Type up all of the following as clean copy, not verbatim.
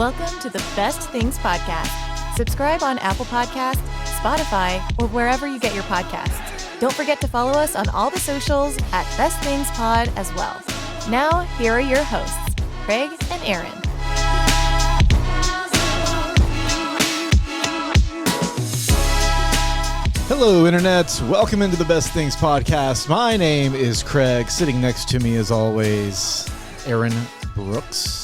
Welcome to the Best Things Podcast. Subscribe on Apple Podcasts, Spotify, or wherever you get your podcasts. Don't forget to follow us on all the socials at Best Things Pod as well. Now, here are your hosts, Craig and Aaron. Hello, Internet. Welcome into the Best Things Podcast. My name is Craig. Sitting next to me, as always, Aaron Brooks.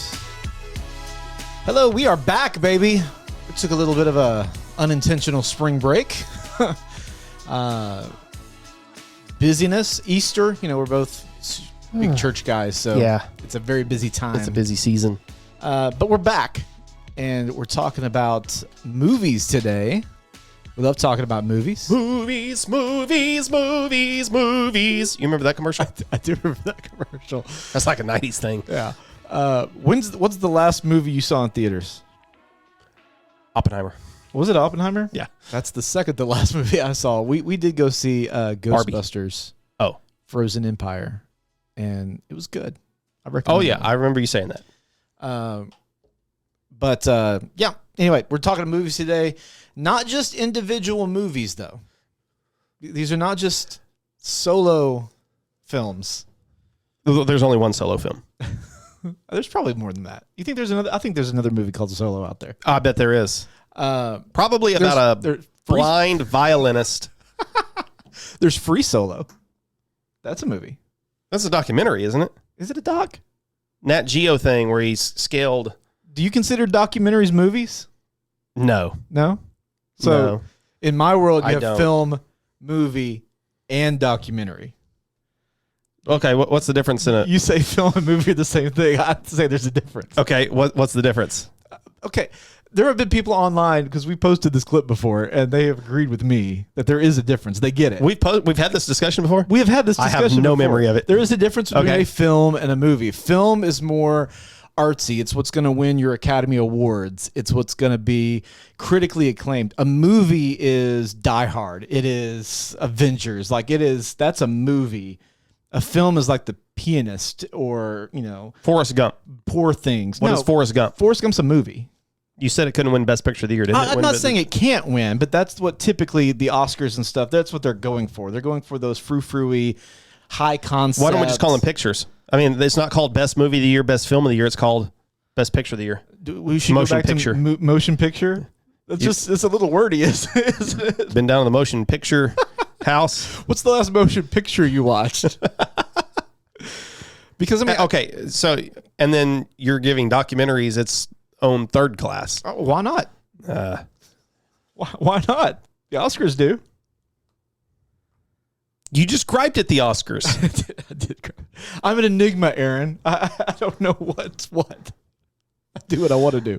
Hello, we are back, baby. We took a little bit of a unintentional spring break. Busyness, Easter. You know, we're both big church guys, so yeah, it's a very busy time. It's a busy season. But we're back, and we're talking about movies today. We love talking about movies. Movies. You remember that commercial? I do remember that commercial. That's like a 90s thing. Yeah. What's the last movie you saw in theaters? Oppenheimer. Was it Oppenheimer? Yeah. That's the second to last movie I saw. We did go see Ghostbusters. Oh. Frozen Empire. And it was good. I recommend Oh, yeah. it. I remember you saying that. Yeah. Anyway, we're talking movies today. Not just individual movies, though. These are not just solo films. There's only one solo film. There's probably more than that. You think there's another? I think there's another movie called Solo out there. I bet there is. Probably about a blind violinist. There's Free Solo. That's a movie. That's a documentary, isn't it? Is it a doc? Nat Geo thing where he's scaled. Do you consider documentaries movies? No. No? So No. in my world, you I have don't. film, movie, and documentary. Okay, what's the difference in it? You say film and movie are the same thing. I have to say there's a difference. Okay, what's the difference? Okay. There have been people online, because we posted this clip before, and they have agreed with me that there is a difference. They get it. We've had this discussion before? We have had this I discussion have no before. memory of it. There is a difference between Okay. a film and a movie. Film is more artsy. It's what's going to win your Academy Awards. It's what's going to be critically acclaimed. A movie is Die Hard. It is Avengers. That's a movie. A film is like The Pianist or, Forrest Gump. Poor Things. What is Forrest Gump? Forrest Gump's a movie. You said it couldn't win Best Picture of the Year, didn't it? I'm not saying it can't win, but that's what typically the Oscars and stuff, that's what they're going for. They're going for those frou-frou-y, high concepts. Why don't we just call them pictures? I mean, it's not called Best Movie of the Year, Best Film of the Year. It's called Best Picture of the Year. We should Motion go back picture. to motion picture. It's a little wordy, isn't it? Been down in the motion picture house. What's the last motion picture you watched? Because Okay, so, and then you're giving documentaries its own third class. why not? Why not? The Oscars do. You just griped at the Oscars. I did. I'm an enigma, Aaron. I don't know what's what. I do what I want to do.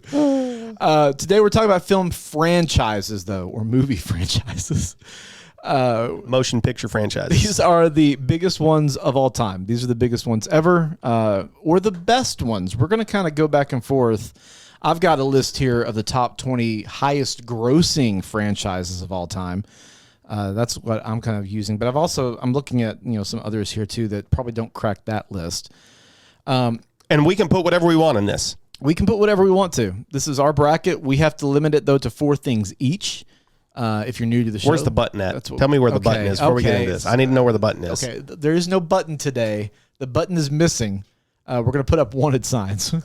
Today we're talking about film franchises, though, or movie franchises. Motion picture franchises. These are the biggest ones of all time. These are the biggest ones ever, or the best ones. We're going to kind of go back and forth. I've got a list here of the top 20 highest grossing franchises of all time. That's what I'm kind of using. But I'm looking at some others here too that probably don't crack that list. And we can put whatever we want in this. We can put whatever we want to. This is our bracket. We have to limit it though to 4 things each. If you're new to the show, Where's the button at? Tell me where the button is before we get into this. I need to know where the button is. Okay, there is no button today. The button is missing. We're going to put up wanted signs.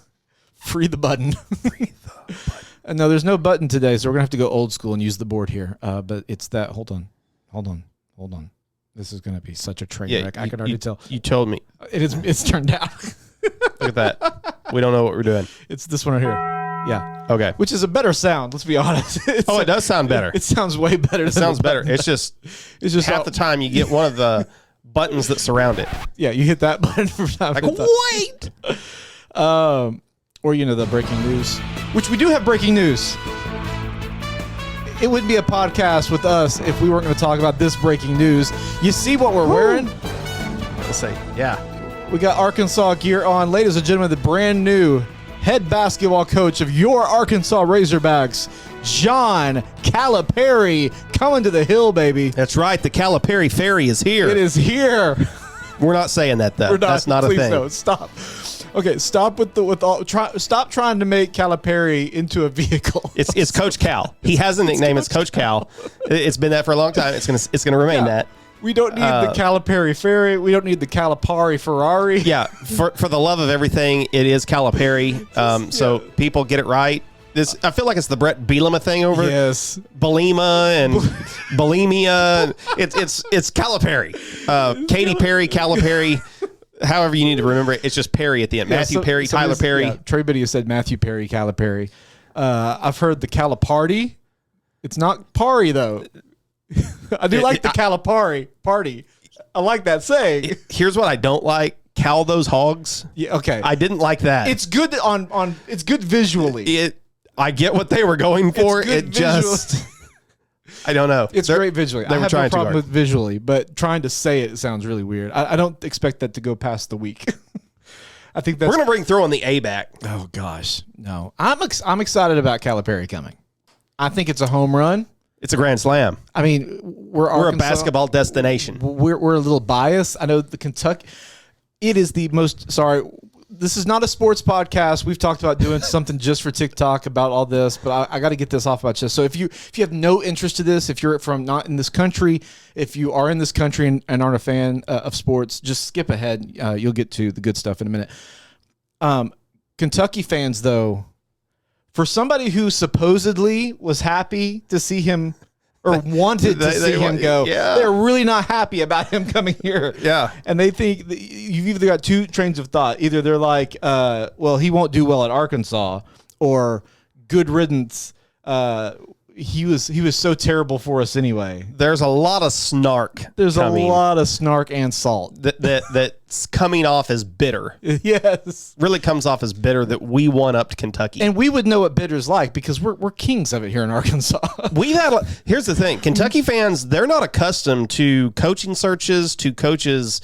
Free the button. Free the button. No, there's no button today, so we're going to have to go old school and use the board here. But it's that. Hold on. This is going to be such a train wreck. I can already tell. You told me. It's turned out. Look at that. We don't know what we're doing. It's this one right here. Yeah. Okay. Which is a better sound, let's be honest. It does sound better. It sounds way better. It sounds better. It's just half the time you get one of the buttons that surround it. Yeah, you hit that button from time Like, to time. wait! Or the breaking news, which we do have breaking news. It wouldn't be a podcast with us if we weren't going to talk about this breaking news. You see what we're wearing? Let's say, yeah. We got Arkansas gear on. Ladies and gentlemen, the brand new head basketball coach of your Arkansas Razorbacks, John Calipari, coming to the hill, baby. That's right. The Calipari Ferry is here. It is here. We're not saying that, though. We're not. That's not a Please thing. No, stop. Okay, stop stop trying to make Calipari into a vehicle. It's Coach Cal. He has a nickname. It's Coach Cal. It's been that for a long time. It's gonna remain that. We don't need the Calipari Ferry. We don't need the Calipari Ferrari. Yeah, for the love of everything, it is Calipari. So people get it right. I feel like it's the Brett Bielema thing over. Yes. Bulima and bulimia. It's Calipari. Katy Perry, Calipari. However you need to remember it. It's just Perry at the end. Matthew Perry, Tyler Perry. Yeah, Trey Biddy said Matthew Perry, Calipari. I've heard the Caliparty. It's not party though. I do like the Calipari party. I like that saying. Here's what I don't like: Cal those hogs. Yeah, okay. I didn't like that. It's good on. It's good visually. I get what they were going for. It just. I don't know. It's great visually. I have no problem with visually, but trying to say it sounds really weird. I don't expect that to go past the week. I think that's. We're gonna bring throwing the A back. Oh gosh, no. I'm excited about Calipari coming. I think it's a home run. It's a grand slam. I mean, we're a basketball destination. We're a little biased. I know the Kentucky. It is the most. Sorry, this is not a sports podcast. We've talked about doing something just for TikTok about all this, but I got to get this off my chest. So if you have no interest in this, if you're from not in this country, if you are in this country and aren't a fan of sports, just skip ahead. You'll get to the good stuff in a minute. Kentucky fans, though. For somebody who supposedly was happy to see him or wanted to see him go, they're really not happy about him coming here. Yeah. And they think that you've either got two trains of thought. Either they're like, well, he won't do well at Arkansas, or good riddance. He was so terrible for us anyway. There's a lot of snark. There's a lot of snark and salt that's coming off as bitter. Yes, really comes off as bitter that we won up to Kentucky, and we would know what bitter's like because we're kings of it here in Arkansas. Here's the thing: Kentucky fans, they're not accustomed to coaching searches, to coaches.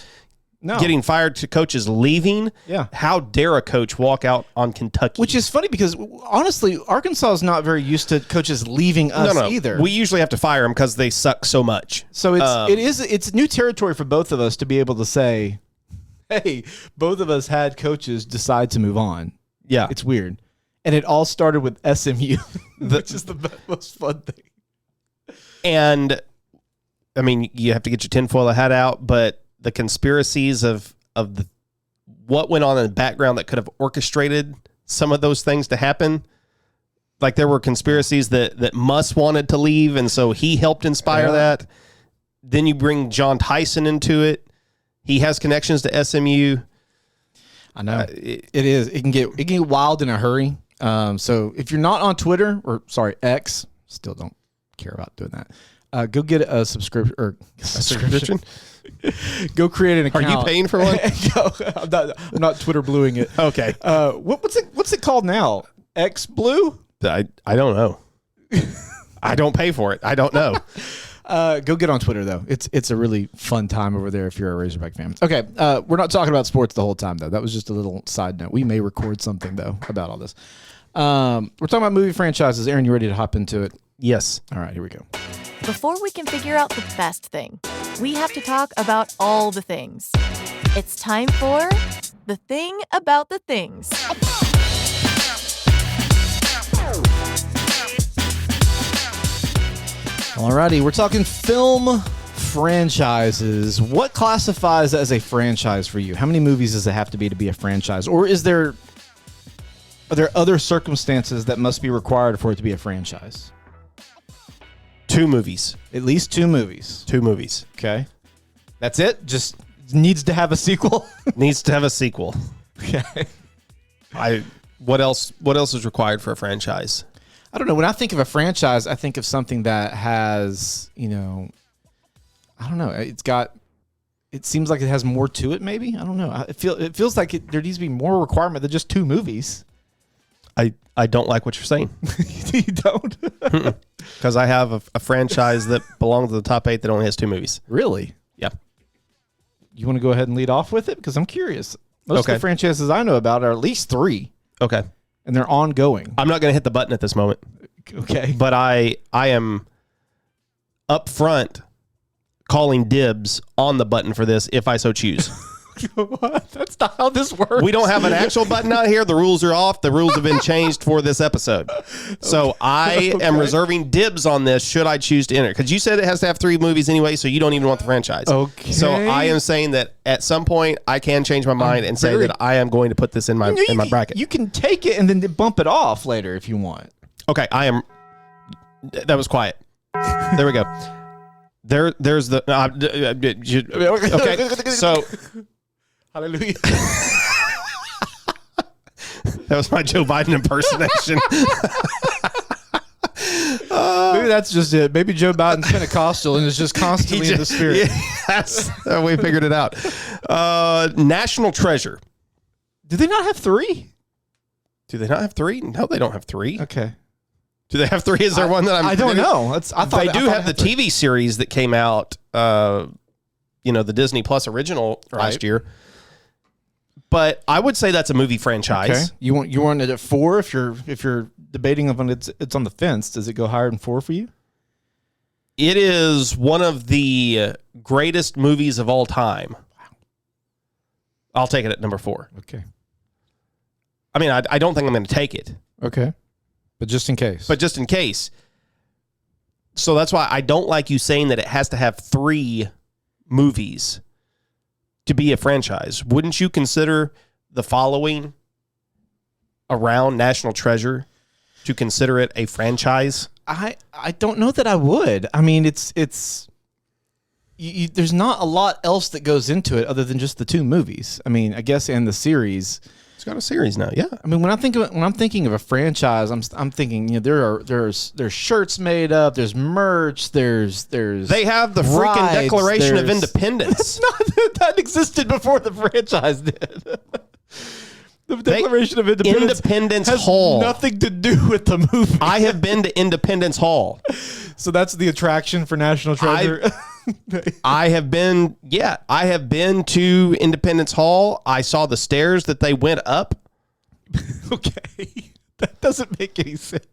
No. Getting fired, to coaches leaving. Yeah. How dare a coach walk out on Kentucky? Which is funny because, honestly, Arkansas is not very used to coaches leaving us either. We usually have to fire them because they suck so much. So it's new territory for both of us to be able to say, hey, both of us had coaches decide to move on. Yeah. It's weird. And it all started with SMU, which is the most fun thing. And, I mean, you have to get your tinfoil hat out, but the conspiracies of what went on in the background that could have orchestrated some of those things to happen. Like there were conspiracies that Muss wanted to leave, and so he helped inspire that. Then you bring John Tyson into it. He has connections to SMU. I know it can get wild in a hurry. So if you're not on Twitter X, still don't care about doing that. Go get a subscription. Go create an account. Are you paying for one? I'm not Twitter bluing it. Okay. What's it called now? X Blue? I don't know. I don't pay for it. I don't know. Go get on Twitter though. It's a really fun time over there if you're a Razorback fan. Okay, we're not talking about sports the whole time though. That was just a little side note. We may record something though about all this. We're talking about movie franchises. Aaron, you ready to hop into it? Yes. All right, here we go. Before we can figure out the best thing, we have to talk about all the things. It's time for The Thing About the Things. Alrighty, we're talking film franchises. What classifies as a franchise for you? How many movies does it have to be a franchise? Or are there other circumstances that must be required for it to be a franchise? 2 movies. At least 2 movies. 2 movies. Okay. That's it? Just needs to have a sequel? Needs to have a sequel. Okay. What else is required for a franchise? I don't know. When I think of a franchise, I think of something that has, I don't know. It seems like it has more to it, maybe. I don't know. It feels like there needs to be more requirement than just 2 movies. I don't like what you're saying. You don't? Because I have a franchise that belongs to the top 8 that only has 2 movies. Really? Yeah. You want to go ahead and lead off with it? Because I'm curious. Most of the franchises I know about are at least 3. Okay. And they're ongoing. I'm not going to hit the button at this moment. Okay. But I am up front calling dibs on the button for this if I so choose. What? That's not how this works. We don't have an actual button out here. The rules are off. The rules have been changed for this episode. So I am reserving dibs on this should I choose to enter. Because you said it has to have 3 movies anyway, so you don't even want the franchise. Okay. So I am saying that at some point I can change my mind and say that I am going to put this in my bracket. You can take it and then bump it off later if you want. Okay, I am. That was quiet. There we go. There's the. Okay, so. Hallelujah. That was my Joe Biden impersonation. Maybe that's just it. Maybe Joe Biden's Pentecostal and is just constantly in the spirit. Yes, we figured it out. National Treasure. Do they not have 3? Do they not have 3? No, they don't have 3. Okay. Do they have 3? Is there one that I'm? I don't forgetting? know. I thought they do have the 3. TV series that came out. The Disney Plus original last year. But I would say that's a movie franchise. Okay. You want it at 4 if you're debating on it's on the fence. Does it go higher than 4 for you? It is one of the greatest movies of all time. Wow. I'll take it at number 4. Okay. I mean, I don't think I'm going to take it. Okay. But just in case. So that's why I don't like you saying that it has to have 3 movies to be a franchise. Wouldn't you consider the following around National Treasure to consider it a franchise? I don't know that I would. I mean, it's there's not a lot else that goes into it other than just the 2 movies. I mean, I guess and the series. It's got a series now, yeah. I mean, when I'm thinking of a franchise, I'm thinking there's shirts made up, there's merch, there's they have the freaking Declaration of Independence. That existed before the franchise did. The Declaration of Independence has Hall. Nothing to do with the movie. I have been to Independence Hall. So that's the attraction for National Treasure. I have been to Independence Hall. I saw the stairs that they went up. Okay. That doesn't make any sense.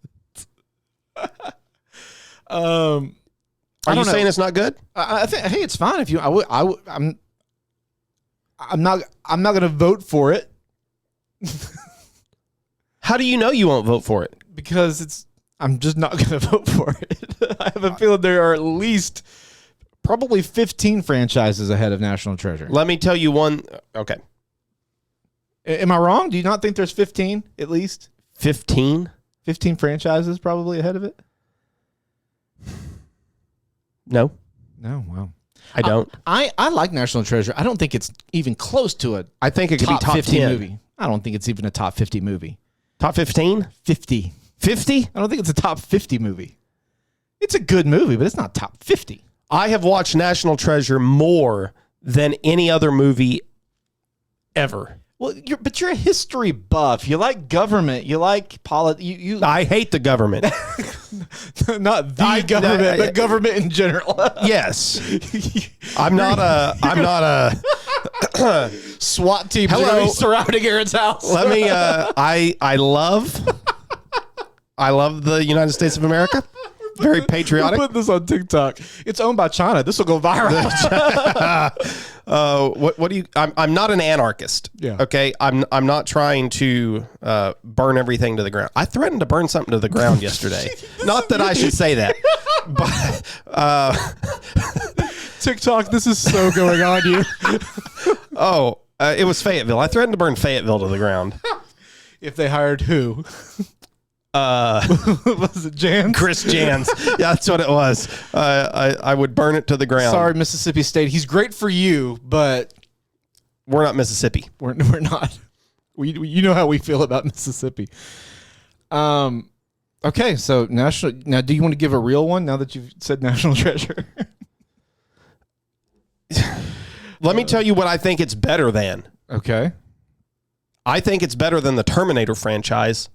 Are you saying it's not good? I think hey, it's fine if you I'm not going to vote for it. How do you know you won't vote for it? Because I'm just not going to vote for it. I have a feeling there are at least probably 15 franchises ahead of National Treasure. Let me tell you one. Okay. Am I wrong? Do you not think there's 15 at least? 15? 15 franchises probably ahead of it? No. No, wow. I don't. I like National Treasure. I don't think it's even close to I think it could be top 50 10 movie. I don't think it's even a top 50 movie. Top 15? 50. 50? I don't think it's a top 50 movie. It's a good movie, but it's not top 50. I have watched National Treasure more than any other movie ever. Well, you're a history buff. You like government. You like politics. I hate the government. Not the government, but government in general. Yes. I'm not a SWAT teams are gonna be surrounding Aaron's house. Let me I love the United States of America. Very patriotic. Put this on TikTok. It's owned by China. This will go viral. What do you? I'm not an anarchist. Yeah. Okay. I'm not trying to burn everything to the ground. I threatened to burn something to the ground yesterday. Not that I should say that, but TikTok. This is so going on you. It was Fayetteville. I threatened to burn Fayetteville to the ground. If they hired who? Was it Jans? Chris Jans. Yeah, that's what it was. I would burn it to the ground. Sorry, Mississippi State. He's great for you, but we're not Mississippi. We're not. You know how we feel about Mississippi. Okay, so national. Now, do you want to give a real one? Now that you've said National Treasure. Let me tell you what I think it's better than. Okay. I think it's better than the Terminator franchise.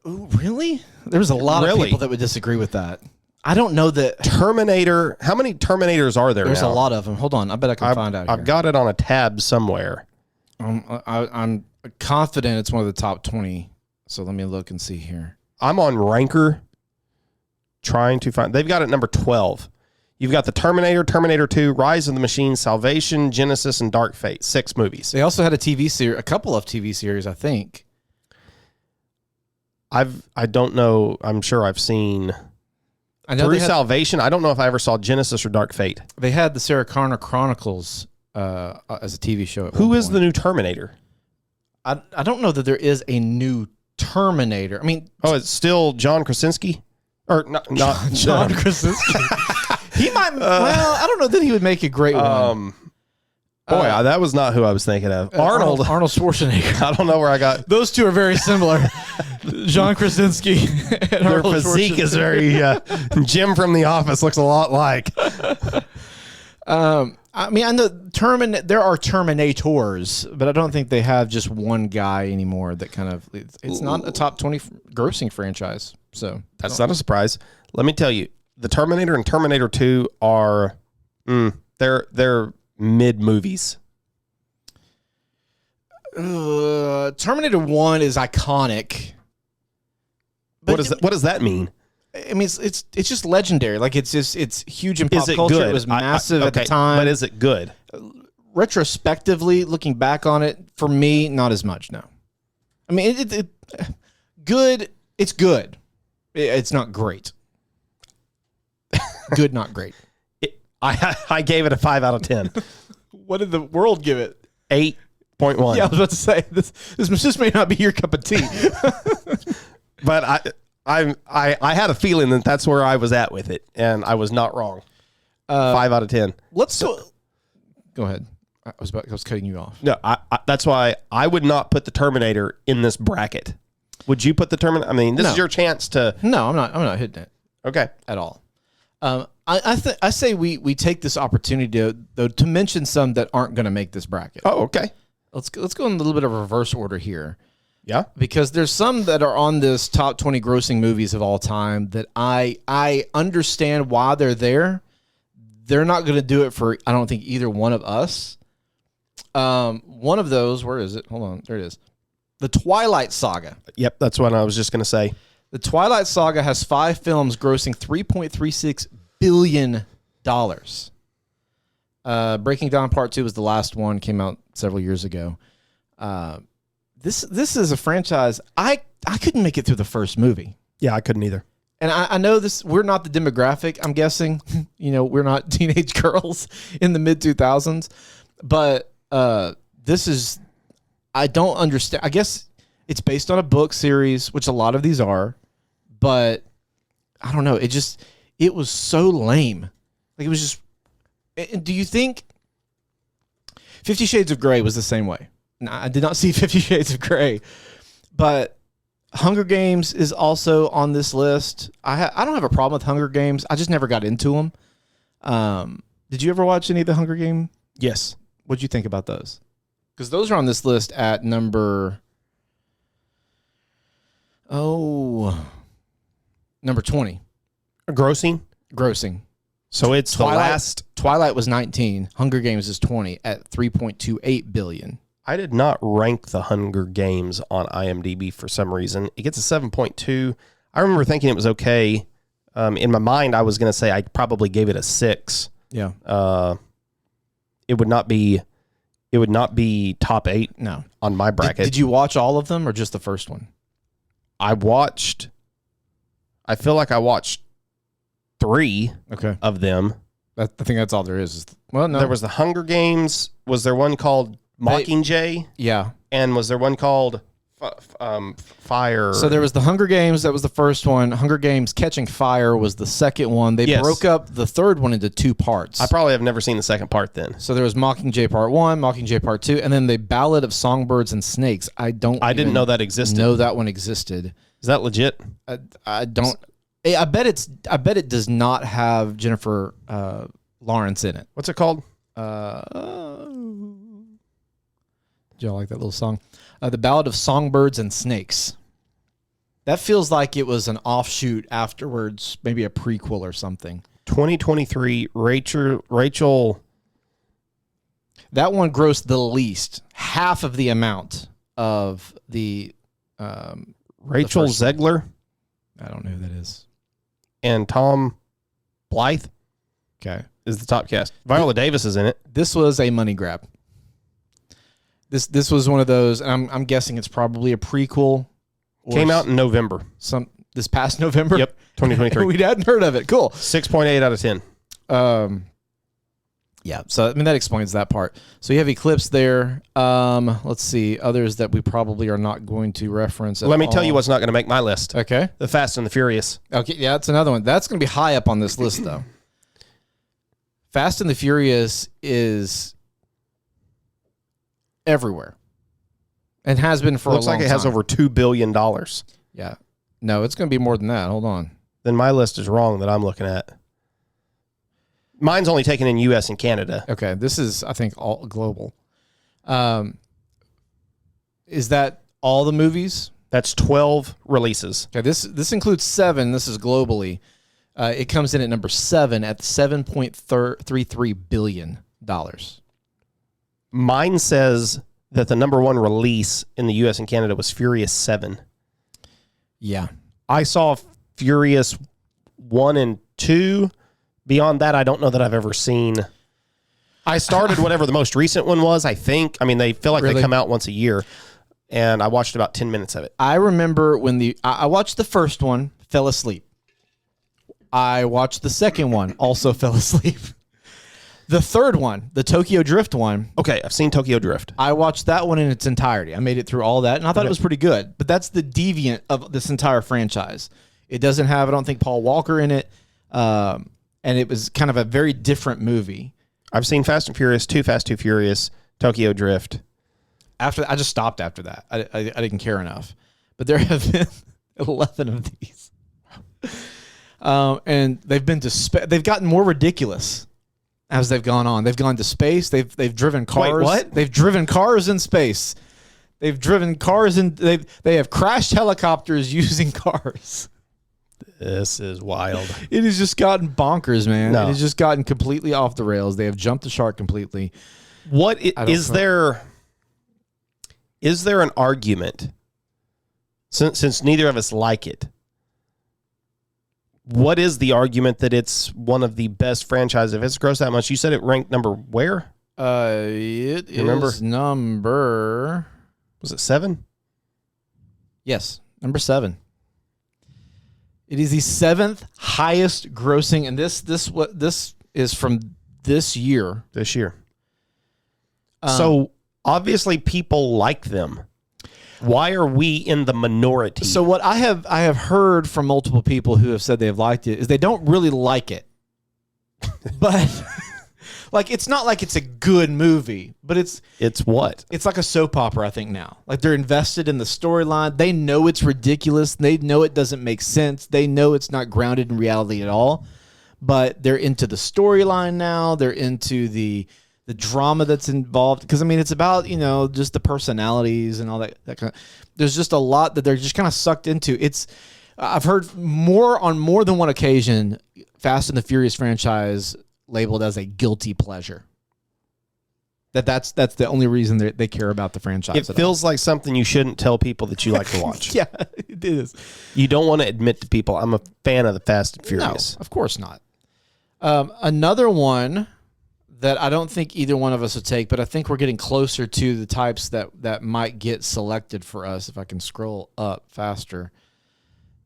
Ooh, really? There's a lot of people that would disagree with that. I don't know that Terminator. How many Terminators are there? There's now? a lot of them. Hold on, I bet I can find out. I've got it on a tab somewhere. I'm confident it's one of the top 20. So let me look and see here. I'm on Ranker, trying to find. They've got it number 12. You've got the Terminator, Terminator 2, Rise of the Machines, Salvation, Genesis, and Dark Fate. 6 movies. They also had a TV series, a couple of TV series, I think. I don't know. I'm sure I've seen I know through Salvation. I don't know if I ever saw Genesis or Dark Fate. they had the Sarah Connor Chronicles as a TV show. Who is the new Terminator? I don't know that there is a new Terminator. I mean, Oh, it's still John Krasinski? Or not John Krasinski. He might. Well, I don't know that he would make a great one. That was not who I was thinking of. Arnold. Arnold Schwarzenegger. I don't know where I got. Those two are very similar. John Krasinski and Their Arnold physique is Schwarzenegger. very. Jim from The Office looks a lot like. I mean, I know there are Terminators, but I don't think they have just one guy anymore. That kind of it's not a top 20 grossing franchise. So That's not a surprise. Let me tell you, the Terminator and Terminator 2 are they're mid movies. Terminator 1 is iconic. What does that mean? I mean, it's just legendary. Like it's huge in pop Is it culture. good? It was massive at the time. But is it good? Retrospectively, looking back on it, for me, not as much. No, I mean, good. It's good. It's not great. Good, not great. I gave it a 5 out of 10. What did the world give it? 8.1. Yeah, I was about to say this just may not be your cup of tea. But I had a feeling that that's where I was at with it, and I was not wrong. 5 out of 10. Let's go ahead. I was cutting you off. No, that's why I would not put the Terminator in this bracket. Would you put the Terminator? I mean, this No. is your chance to. No, I'm not hitting it Okay. at all. I say we take this opportunity to mention some that aren't going to make this bracket. Oh, okay. Let's go in a little bit of reverse order here. Yeah. Because there's some that are on this top 20 grossing movies of all time that I understand why they're there. They're not going to do it for, I don't think, either one of us. One of those, where is it? Hold on. There it is. The Twilight Saga. Yep, that's what I was just going to say. The Twilight Saga has 5 films grossing $3.36 billion. Breaking Dawn Part 2 was the last one, came out several years ago. This is a franchise, I couldn't make it through the first movie. Yeah, I couldn't either. And I know this, we're not the demographic, I'm guessing. We're not teenage girls in the mid 2000s. But this is, I don't understand. I guess it's based on a book series, which a lot of these are. But I don't know. It was so lame. Like it was just, do you think 50 Shades of Grey was the same way? No, I did not see 50 Shades of Grey. But Hunger Games is also on this list. I don't have a problem with Hunger Games. I just never got into them. Did you ever watch any of the Hunger Games? Yes. What'd you think about those? Because those are on this list at number 20. Grossing? Grossing. So it's Twilight was 19. Hunger Games is 20 at 3.28 billion. I did not rank the Hunger Games on IMDb for some reason. It gets a 7.2. I remember thinking it was okay. In my mind, I was going to say I probably gave it a 6. Yeah. It would not be top 8 No. on my bracket. Did you watch all of them or just the first one? I feel like I watched 3 Okay. of them. I think that's all there is. Well, no. There was the Hunger Games. Was there one called Mockingjay? Yeah. And was there one called Fire? So there was the Hunger Games. That was the first one. Hunger Games Catching Fire was the second one. They Yes. broke up the third one into 2 parts. I probably have never seen the second part then. So there was Mockingjay Part 1, Mockingjay Part 2, and then the Ballad of Songbirds and Snakes. I didn't know that existed. Know that one existed. Is that legit? I don't. I bet it does not have Jennifer Lawrence in it. What's it called? Do y'all like that little song? The Ballad of Songbirds and Snakes. That feels like it was an offshoot afterwards, maybe a prequel or something. 2023, Rachel. That one grossed the least, half of the amount of the Rachel the first Zegler I don't know who that is. and Tom Blythe. Okay. is the top cast. Viola Davis is in it. This was a money grab. This was one of those, and I'm guessing it's probably a prequel. Or Came out in November. This past November. Yep, 2023. We hadn't heard of it. Cool. 6.8 out of 10. Yeah. So I mean that explains that part. So you have Eclipse there. Let's see others that we probably are not going to reference. Let me tell you what's not going to make my list. Okay. The Fast and the Furious. Okay. Yeah, that's another one. That's going to be high up on this list though. Fast and the Furious is everywhere, and has been for Looks a long like it has time. over $2 billion. Yeah. No, it's going to be more than that. Hold on. Then my list is wrong that I'm looking at. Mine's only taken in U.S. and Canada. Okay, this is I think all global. Is that all the movies? That's 12 releases. Okay, this includes 7. This is globally. It comes in at number 7 at $7.33 billion. Mine says that the number 1 release in the U.S. and Canada was Furious 7. Yeah. I saw Furious 1 and 2. Beyond that, I don't know that I've ever seen. I started whatever the most recent one was, I think. I mean, they feel like Really? they come out once a year. And I watched about 10 minutes of it. I remember when I watched the first one, fell asleep. I watched the second one, also fell asleep. The third one, the Tokyo Drift one, Okay, I've seen Tokyo Drift. I watched that one in its entirety. I made it through all that, and I thought it was pretty good. But that's the deviant of this entire franchise. It doesn't have, I don't think, Paul Walker in it. And it was kind of a very different movie. I've seen Fast and Furious, 2 Fast, 2 Furious, Tokyo Drift. After I just stopped after that. I didn't care enough. But there have been 11 of these. And they've been they've gotten more ridiculous as they've gone on. They've gone to space. They've driven cars. Wait, what? They've driven cars in space. They've driven cars and they have crashed helicopters using cars. This is wild. It has just gotten bonkers, man. No. It has just gotten completely off the rails. They have jumped the shark completely. What don't is know. there? Is there an argument? Since neither of us like it, what is the argument that it's one of the best franchises? If it's grossed that much, you said it ranked number where? It is remember? number. Was it 7? Yes, number 7. It is the 7th highest grossing, and this is from this year. This year. So obviously people like them. Why are we in the minority? So what I have heard from multiple people who have said they have liked it is they don't really like it. But like it's not like it's a good movie, but it's what? It's like a soap opera, I think now. Like they're invested in the storyline. They know it's ridiculous. They know it doesn't make sense. They know it's not grounded in reality at all. But they're into the storyline now. They're into the drama that's involved. Because I mean, it's about, just the personalities and all that kind of. There's just a lot that they're just kind of sucked into. I've heard on more than one occasion, Fast and the Furious franchise labeled as a guilty pleasure. That's the only reason they care about the franchise. It feels like something you shouldn't tell people that you like to watch. Yeah, it is. You don't want to admit to people, I'm a fan of the Fast and Furious. No, of course not. Another one that I don't think either one of us would take, but I think we're getting closer to the types that might get selected for us. If I can scroll up faster.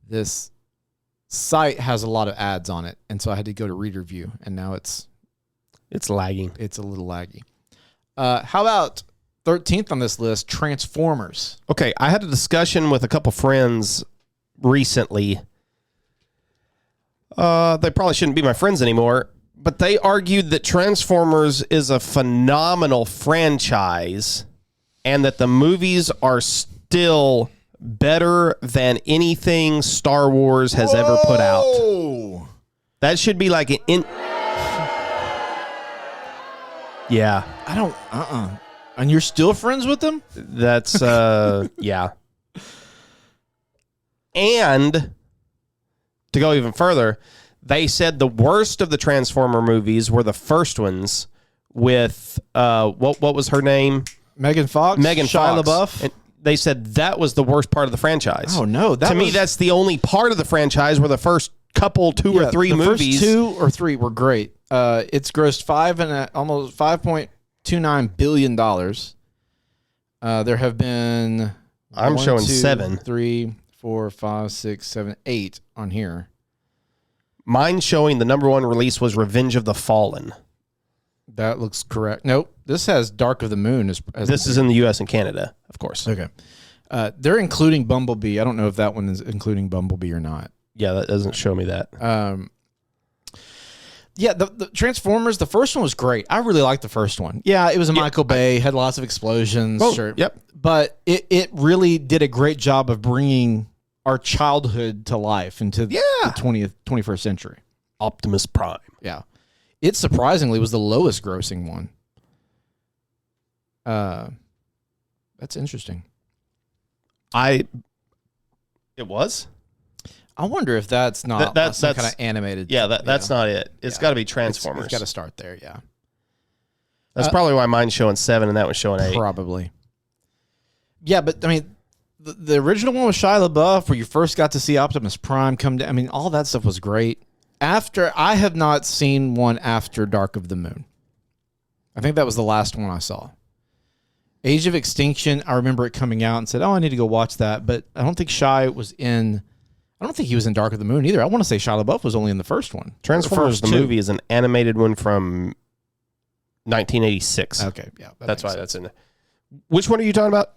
This site has a lot of ads on it, and so I had to go to reader view, and now it's lagging. It's a little laggy. How about 13th on this list, Transformers? Okay, I had a discussion with a couple friends recently. They probably shouldn't be my friends anymore, but they argued that Transformers is a phenomenal franchise and that the movies are still better than anything Star Wars has ever put out. Oh, That should be like an Yeah, I don't. And you're still friends with them? that's yeah. And to go even further, they said the worst of the Transformer movies were the first ones with what was her name? Megan Fox? Megan Shia Fox. LaBeouf? And they said that was the worst part of the franchise. Oh, no. To me, that's the only part of the franchise where the first couple, two or three the movies. First 2 or 3 were great. It's grossed almost $5.29 billion. There have been I'm showing 7. 3, 4, 5, 6, 7, 8 on here. Mine showing the number 1 release was Revenge of the Fallen. That looks correct. Nope. This has Dark of the Moon. This is in the U.S. and Canada, of course. Okay. They're including Bumblebee. I don't know if that one is including Bumblebee or not. Yeah, that doesn't show me that. Yeah, the Transformers, the first one was great. I really liked the first one. Yeah, it was a Michael Bay, had lots of explosions. Oh, sure. yep. But it really did a great job of bringing our childhood to life into the 21st century. Optimus Prime. Yeah. It surprisingly was the lowest grossing one. That's interesting. It was? I wonder if that's not that's some kind of animated. Yeah, that's not it. It's got to be Transformers. It's got to start there, yeah. That's probably why mine's showing 7 and that was showing 8. Probably. Yeah, but I mean, the original one with Shia LaBeouf, where you first got to see Optimus Prime come down. I mean, all that stuff was great. I have not seen one after Dark of the Moon. I think that was the last one I saw. Age of Extinction, I remember it coming out and said, "Oh, I need to go watch that." But I don't think Shia was in. I don't think he was in Dark of the Moon either. I want to say Shia LaBeouf was only in the first one. Transformers the movie is an animated one from 1986. Okay, yeah, that's why that's in there. Which one are you talking about?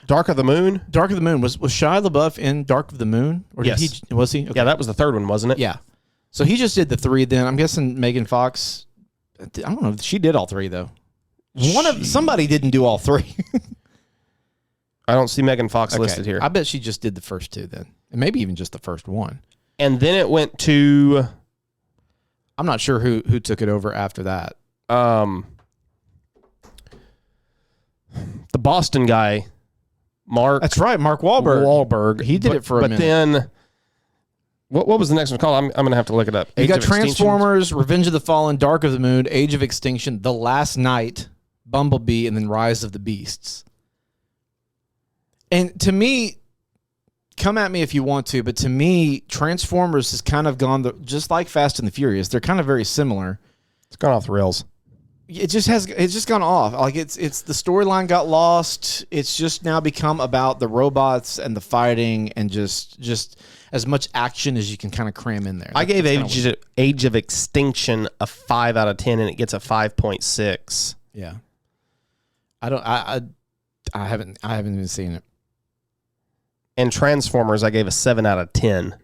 Dark of the Moon? Dark of the Moon. Was Shia LaBeouf in Dark of the Moon? Or did yes. Was he? Okay. Yeah, that was the third one, wasn't it? Yeah. So he just did the 3 then. I'm guessing Megan Fox, I don't know. She did all 3 though. Somebody didn't do all 3. I don't see Megan Fox listed here. I bet she just did the first 2 then. And maybe even just the first one. And then it went to... I'm not sure who took it over after that. The Boston guy, Mark. That's right, Mark Wahlberg. He did it for a minute. But then... What was the next one called? I'm going to have to look it up. You got Transformers, Revenge of the Fallen, Dark of the Moon, Age of Extinction, The Last Night, Bumblebee, and then Rise of the Beasts. And to me, come at me if you want to, but to me, Transformers has kind of gone, just like Fast and the Furious, they're kind of very similar. It's gone off the rails. It's just gone off. Like it's the storyline got lost. It's just now become about the robots and the fighting and just as much action as you can kind of cram in there. I gave Age of Extinction a 5 out of 10 and it gets a 5.6. Yeah. I haven't even seen it. And Transformers I gave a 7 out of 10.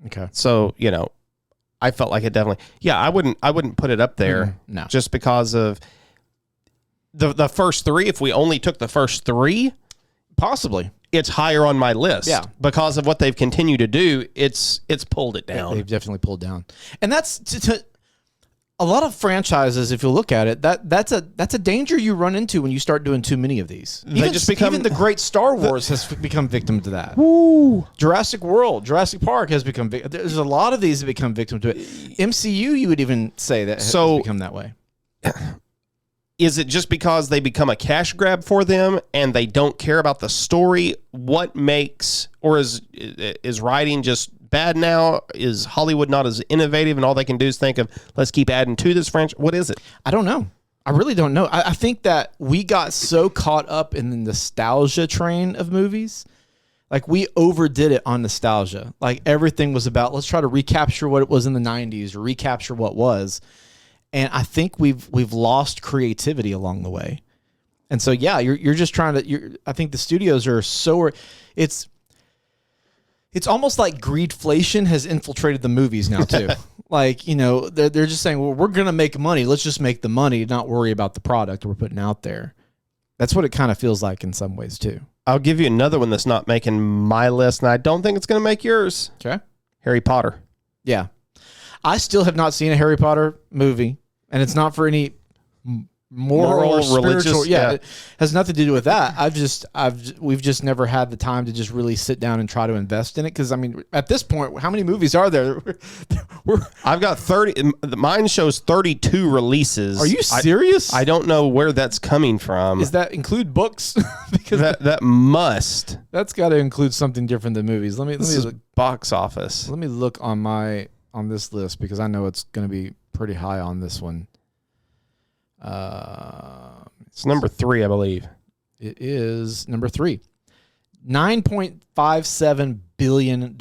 Okay. So, I felt like it definitely. Yeah, I wouldn't put it up there. No. Just because of the first 3. If we only took the first 3, possibly it's higher on my list. Yeah. Because of what they've continued to do, it's pulled it down. They've definitely pulled down. And that's to a lot of franchises, if you look at it, that's a danger you run into when you start doing too many of these. Even the great Star Wars has become victim to that. Woo. Jurassic Park has become there's a lot of these that become victim to it. MCU, you would even say that has become that way. Is it just because they become a cash grab for them and they don't care about the story? What makes, or is writing just bad now? Is Hollywood not as innovative and all they can do is think of, let's keep adding to this franchise? What is it? I don't know. I really don't know. I think that we got so caught up in the nostalgia train of movies. Like we overdid it on nostalgia. Like everything was about, let's try to recapture what it was in the 90s or recapture what was. And I think we've lost creativity along the way. And so, yeah, you're just trying to, I think the studios are it's almost like greedflation has infiltrated the movies now too. Like, they're just saying, well, we're going to make money. Let's just make the money, not worry about the product we're putting out there. That's what it kind of feels like in some ways too. I'll give you another one that's not making my list, and I don't think it's going to make yours. Okay. Harry Potter. Yeah. I still have not seen a Harry Potter movie, and it's not for any moral or religious. Yeah, it has nothing to do with that. We've just never had the time to just really sit down and try to invest in it. Because I mean, at this point, how many movies are there? I've got 30. Mine shows 32 releases. Are you serious? I don't know where that's coming from. Does that include books? Because that must. That's got to include something different than movies. Let me look. Box office. Let me look on this list because I know it's going to be pretty high on this one. It's number 3, I believe. It is number 3. $9.57 billion.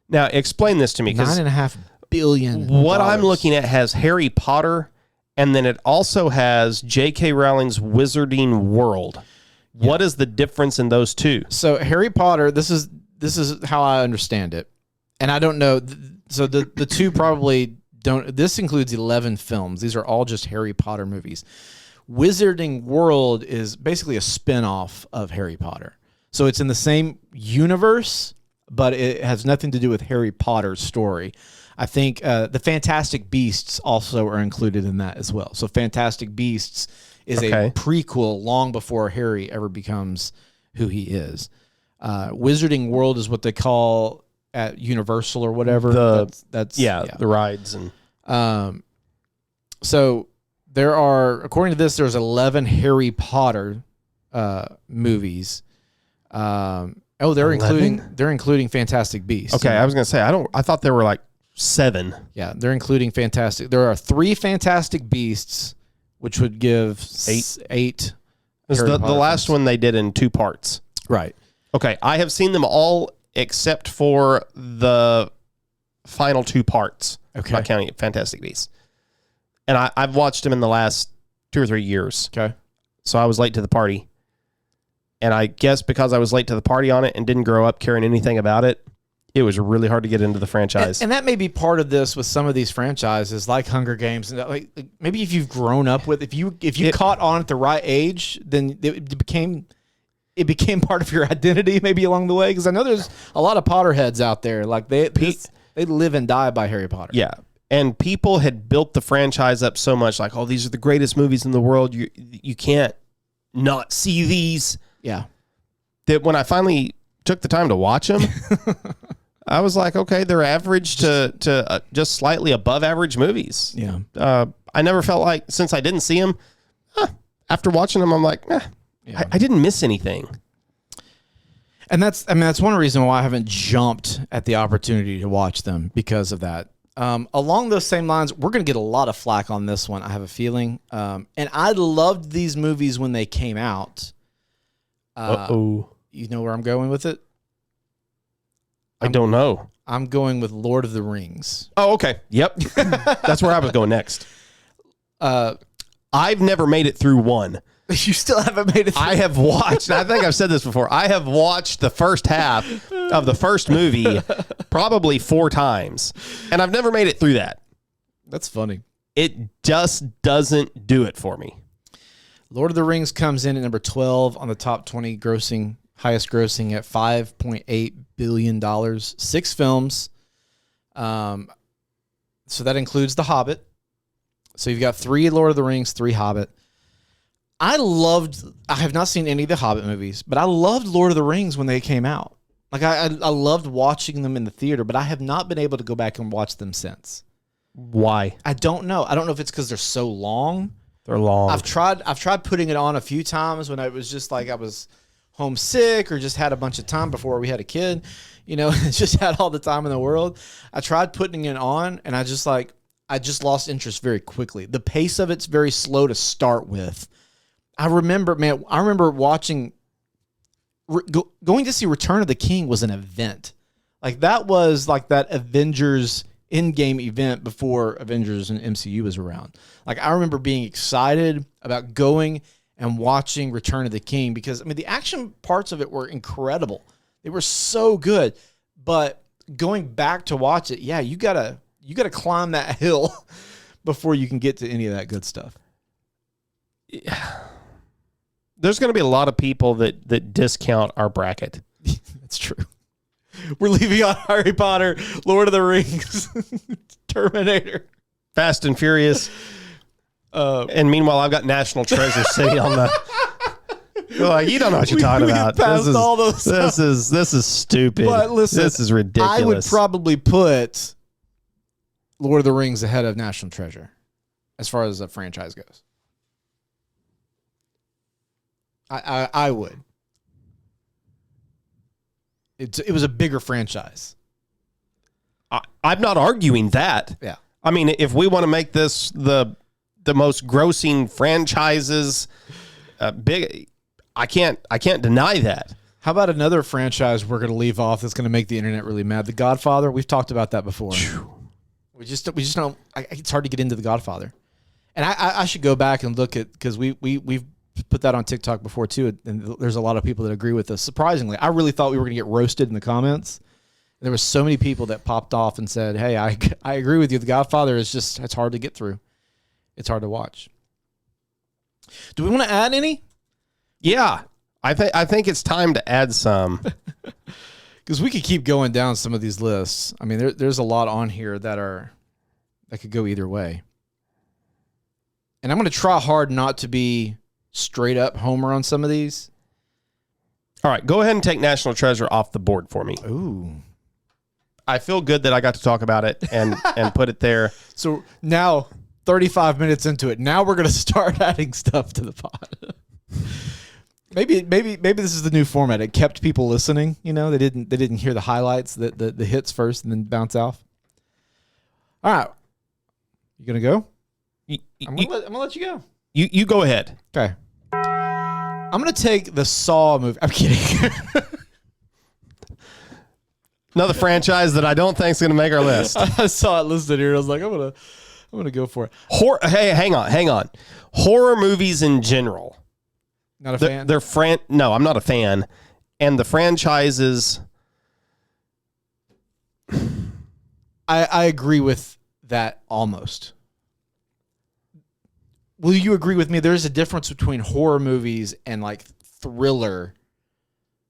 Now, explain this to me, because $9.5 billion. what I'm looking at has Harry Potter, and then it also has J.K. Rowling's Wizarding World. Yeah. What is the difference in those two? So Harry Potter, this is how I understand it, and I don't know. So the two probably don't. This includes 11 films. These are all just Harry Potter movies. Wizarding World is basically a spin-off of Harry Potter. So it's in the same universe, but it has nothing to do with Harry Potter's story. I think the Fantastic Beasts also are included in that as well. So Fantastic Beasts is a prequel long before Harry ever becomes who he is. Wizarding World is what they call at Universal or whatever. The rides. And so there are, according to this, there's 11 Harry Potter movies. They're 11? including Fantastic Beasts. Okay, I was gonna say I thought there were like 7. Yeah, they're including Fantastic. There are 3 Fantastic Beasts, which would give 8. This is the last one they did in 2 parts. Right. Okay, I have seen them all except for the final 2 parts. Okay. Not counting Fantastic Beasts. And I've watched them in the last 2 or 3 years. Okay. So I was late to the party. And I guess because I was late to the party on it and didn't grow up caring anything about it, it was really hard to get into the franchise. And that may be part of this with some of these franchises, like Hunger Games, and like maybe if you've grown up with, if you caught on at the right age, then it became part of your identity maybe along the way. Because I know there's a lot of Potterheads out there, like they live and die by Harry Potter. Yeah, and people had built the franchise up so much, like, oh, these are the greatest movies in the world. You can't not see these. Yeah, that when I finally took the time to watch them. I was like, okay, they're average to just slightly above average movies. Yeah. I never felt like, since I didn't see them, after watching them, I'm like, yeah. I didn't miss anything. And that's one reason why I haven't jumped at the opportunity to watch them, because of that. Along those same lines, we're going to get a lot of flack on this one, I have a feeling. And I loved these movies when they came out. You know where I'm going with it? I don't know. I'm going with Lord of the Rings. Oh, okay. Yep. That's where I was going next. I've never made it through one. You still haven't made it through. I have watched, I think I've said this before, I have watched the first half of the first movie probably 4 times, and I've never made it through that. That's funny. It just doesn't do it for me. Lord of the Rings comes in at number 12 on the top 20 highest grossing at $5.8 billion. 6 films. So that includes The Hobbit. So you've got 3 Lord of the Rings, 3 Hobbit. I have not seen any of the Hobbit movies, but I loved Lord of the Rings when they came out. Like I loved watching them in the theater, but I have not been able to go back and watch them since. Why? I don't know. I don't know if it's because they're so long. They're long. I've tried putting it on a few times when I was just like I was homesick or just had a bunch of time before we had a kid, just had all the time in the world. I tried putting it on and I just lost interest very quickly. The pace of it's very slow to start with. I remember watching, going to see Return of the King was an event. Like that was like that Avengers Endgame event before Avengers and MCU was around. Like I remember being excited about going and watching Return of the King because the action parts of it were incredible. They were so good, but going back to watch it, yeah, you gotta climb that hill before you can get to any of that good stuff. Yeah. There's going to be a lot of people that discount our bracket. That's true. We're leaving on Harry Potter, Lord of the Rings, Terminator, Fast and Furious. And meanwhile, I've got National Treasure sitting on the. You're like, you don't know what you're talking about. This is stupid. But listen, this is ridiculous. I would probably put Lord of the Rings ahead of National Treasure as far as the franchise goes. I would. It was a bigger franchise. I'm not arguing that. Yeah. I mean, if we want to make this the most grossing franchises, big, I can't deny that. How about another franchise we're going to leave off that's going to make the internet really mad? The Godfather. We've talked about that before. We just don't. It's hard to get into The Godfather, and I should go back and look at, because we've put that on TikTok before too, and there's a lot of people that agree with us. Surprisingly, I really thought we were going to get roasted in the comments. There were so many people that popped off and said, "Hey, I agree with you. The Godfather is just, it's hard to get through. It's hard to watch." Do we want to add any? Yeah, I think it's time to add some. Because we could keep going down some of these lists. I mean, there's a lot on here that could go either way. And I'm going to try hard not to be straight up Homer on some of these. All right, go ahead and take National Treasure off the board for me. Ooh. I feel good that I got to talk about it and put it there. So now, 35 minutes into it, now we're going to start adding stuff to the pod. Maybe this is the new format. It kept people listening. You know, they didn't hear the highlights, the hits first, and then bounce off. All right, you gonna go? I'm gonna let you go. You go ahead. Okay. I'm gonna take the Saw movie. I'm kidding. Another franchise that I don't think is going to make our list. I saw it listed here. I was like, I'm gonna go for it. Hey, hang on. Horror movies in general. Not a fan. No, I'm not a fan. And the franchises. I agree with that almost. Will you agree with me? There's a difference between horror movies and like thriller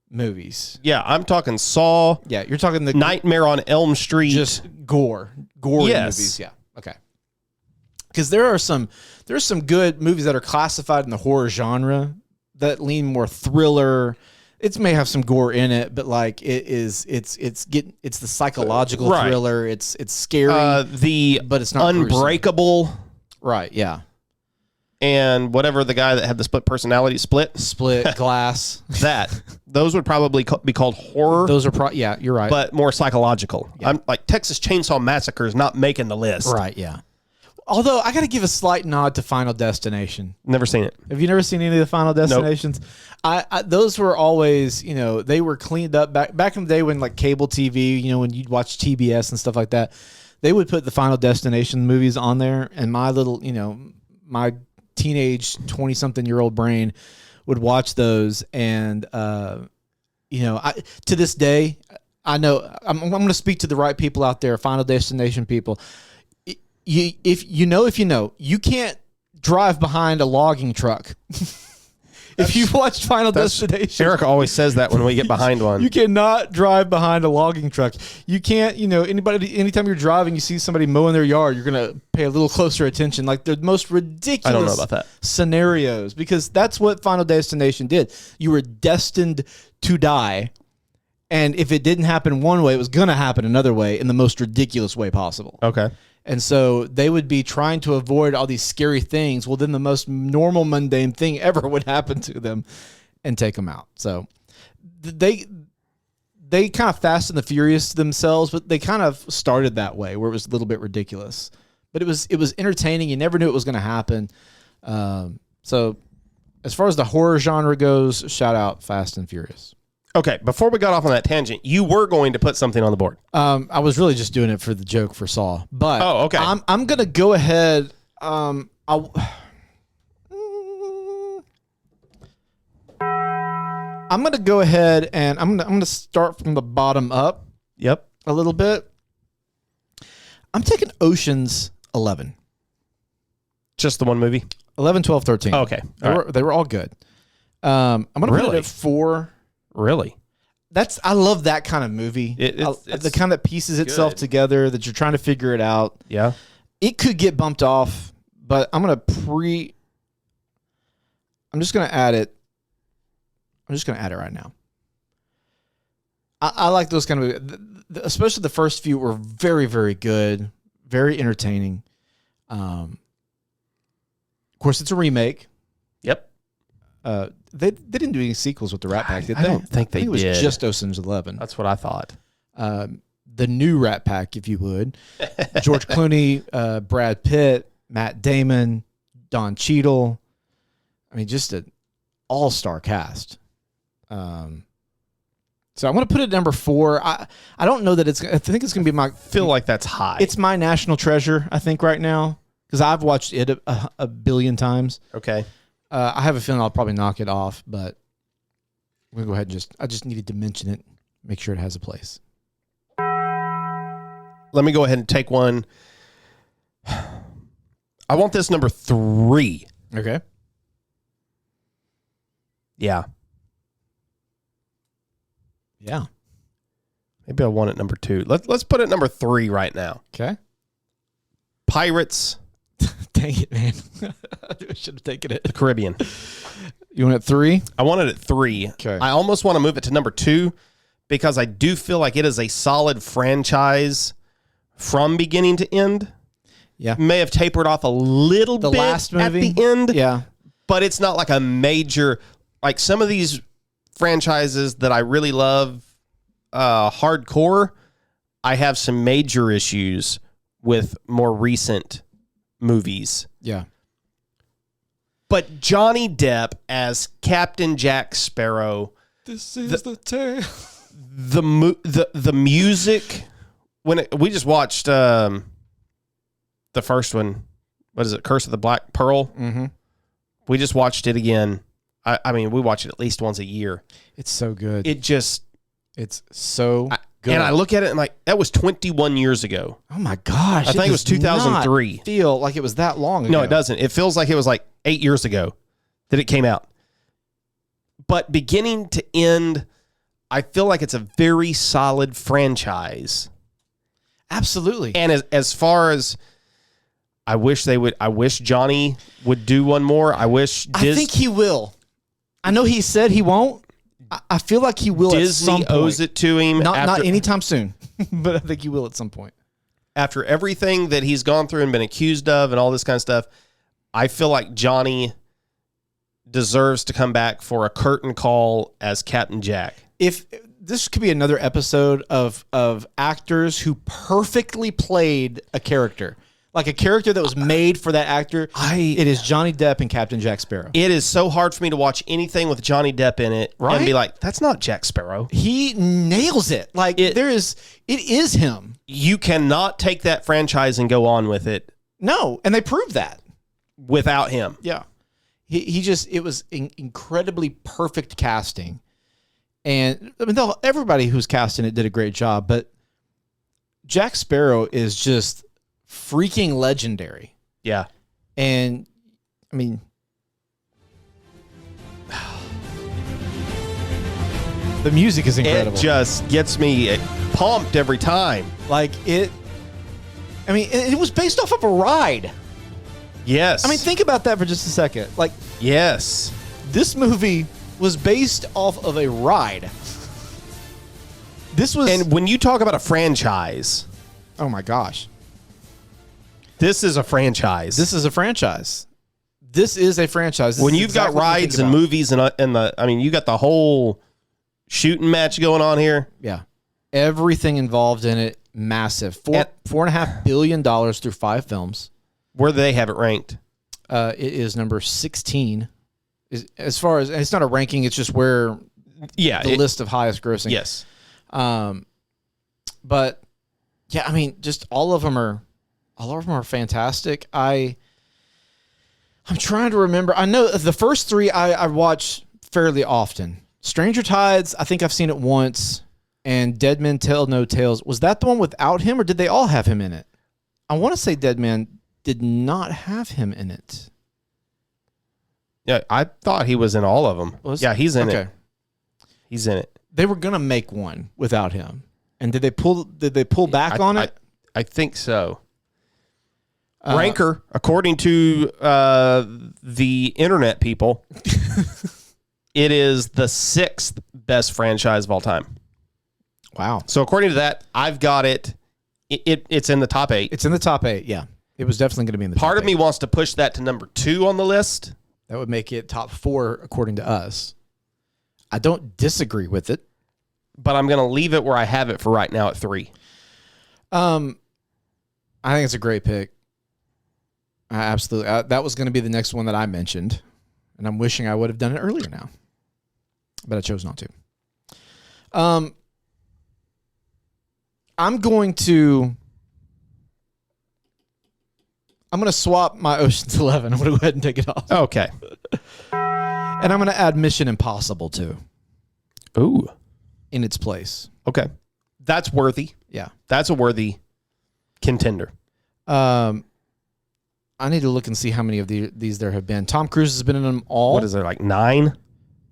movies. Yeah, I'm talking Saw. Yeah, you're talking the Nightmare on Elm Street. just gory Yes. movies. Yeah, okay. Because there's some good movies that are classified in the horror genre that lean more thriller. It may have some gore in it, but like it's the psychological Right. thriller. It's scary, but it's not Unbreakable. gruesome. Right? Yeah. And whatever the guy that had the split personality Split, Glass. those would probably be called horror. Those are yeah, you're right. But more psychological. Yeah. I'm like Texas Chainsaw Massacre is not making the list. right, yeah. Although I got to give a slight nod to Final Destination. Never seen it. Have you never seen any of the Final Destinations? I those were always, they were cleaned up back in the day when like cable TV, when you'd watch TBS and stuff like that. They would put the Final Destination movies on there, and my little, my teenage 20-something-year-old brain would watch those, and to this day, I know I'm going to speak to the right people out there, Final Destination people. If you know, you can't drive behind a logging truck. If you've watched Final Destination, Eric always says that when we get behind one. you cannot drive behind a logging truck. You can't, anytime you're driving, you see somebody mowing their yard, you're going to pay a little closer attention. Like the most ridiculous I don't know about that. scenarios, because that's what Final Destination did. You were destined to die. And if it didn't happen one way, it was going to happen another way in the most ridiculous way possible. Okay. And so they would be trying to avoid all these scary things. Well, then the most normal, mundane thing ever would happen to them and take them out. So they kind of Fast and the Furious themselves, but they kind of started that way where it was a little bit ridiculous. But it was entertaining. You never knew it was going to happen. So as far as the horror genre goes, shout out Fast and Furious. Okay, before we got off on that tangent, you were going to put something on the board. I was really just doing it for the joke for Saw, but okay. I'm gonna go ahead. I'm gonna go ahead and I'm gonna start from the bottom up. Yep. A little bit. I'm taking Ocean's 11. Just the one movie? 11, 12, 13. Oh, okay. They were all good. I'm gonna put it Really? at 4. Really? I love that kind of movie. It's the kind that pieces itself good. together, that you're trying to figure it out. Yeah. It could get bumped off, but I'm just going to add it. I'm just going to add it right now. I like those kind of, especially the first few were very, very good, very entertaining. Of course, it's a remake. Yep. They didn't do any sequels with the Rat Pack, did they? I don't think they it was did. just Ocean's 11. That's what I thought. the new Rat Pack, if you would. George Clooney, Brad Pitt, Matt Damon, Don Cheadle. I mean, just an all-star cast. So I'm going to put it at number 4. I don't know that I think it's going to be I feel like that's high. it's my national treasure, I think, right now, because I've watched it a billion times. okay. I have a feeling I'll probably knock it off, but we'll go ahead and I just needed to mention it, make sure it has a place. Let me go ahead and take one. I want this number 3. Okay. Yeah. Yeah. Maybe I want it number 2. Let's put it number 3 right now. Okay. Pirates, Dang it, man. I should have taken it. the Caribbean. You want it 3? I want it at 3. Okay. I almost want to move it to number 2 because I do feel like it is a solid franchise from beginning to end. Yeah. May have tapered off a little The bit last at movie? the end, Yeah. but it's not like a major, like some of these franchises that I really love, hardcore, I have some major issues with more recent movies. Yeah. But Johnny Depp as Captain Jack Sparrow, This is the tale. the music when we just watched the first one, what is it, Curse of the Black Pearl? Mm-hmm. We just watched it again. I mean, we watch it at least once a year. It's so good. It's so good. and I look at it and like that was 21 years ago. Oh my gosh. I think it was does 2003. not feel like it was that long ago. No, it doesn't. It feels like it was like 8 years ago that it came out. But beginning to end, I feel like it's a very solid franchise. Absolutely. And as far as I wish Johnny would do one more. I think he will. I know he said he won't. I feel like he will at some Disney point. owes it to him. Not anytime soon, but I think he will at some point. After everything that he's gone through and been accused of and all this kind of stuff, I feel like Johnny deserves to come back for a curtain call as Captain Jack. If this could be another episode of actors who perfectly played a character, like a character that was made for that actor, it is Johnny Depp and Captain Jack Sparrow. It is so hard for me to watch anything with Johnny Depp in it Right? and be like, that's not Jack Sparrow. He nails it. Like it is him. You cannot take that franchise and go on with it No, and they proved that. without him. Yeah. It was incredibly perfect casting. And I mean, everybody who's cast in it did a great job, but Jack Sparrow is just freaking legendary. Yeah. And I mean, the music is incredible. It just gets me pumped every time. Like it, I mean, it was based off of a ride. Yes. I mean, think about that for just a second. Like, yes. this movie was based off of a ride. This was, And when you talk about a franchise, oh my gosh, this is a franchise. this is a franchise. This is a franchise. This when is you've exactly got what you rides think and about. movies and you got the whole shooting match going on here. Yeah, everything involved in it, massive. $4.5 billion through 5 films. Where do they have it ranked? It is number 16. As far as, and it's not a ranking, it's just where Yeah. the list of highest grossing. Yes. But yeah, I mean, just all of them are fantastic. I'm trying to remember. I know the first 3 I watch fairly often. Stranger Tides, I think I've seen it once, and Dead Men Tell No Tales. Was that the one without him, or did they all have him in it? I want to say Dead Man did not have him in it. Yeah, I thought he was in all of them. Yeah, he's in it. He's in it. They were gonna make one without him, and did they pull back on it? I think so. Ranker, according to the internet people, it is the 6th best franchise of all time. Wow, So according to that, I've got it. It's in the top 8. it's in the top 8. Yeah, it was definitely going to be in the Part top of me 8. wants to push that to number 2 on the list. That would make it top 4 according to us. I don't disagree with it. But I'm going to leave it where I have it for right now at 3. I think it's a great pick. Absolutely. That was going to be the next one that I mentioned, and I'm wishing I would have done it earlier now, but I chose not to. I'm going to swap my Ocean's 11. I'm going to go ahead and take it off. Okay. And I'm going to add Mission Impossible too. Ooh. In its place. Okay. That's worthy. Yeah. That's a worthy contender. I need to look and see how many of these there have been. Tom Cruise has been in them all. What is there, like 9?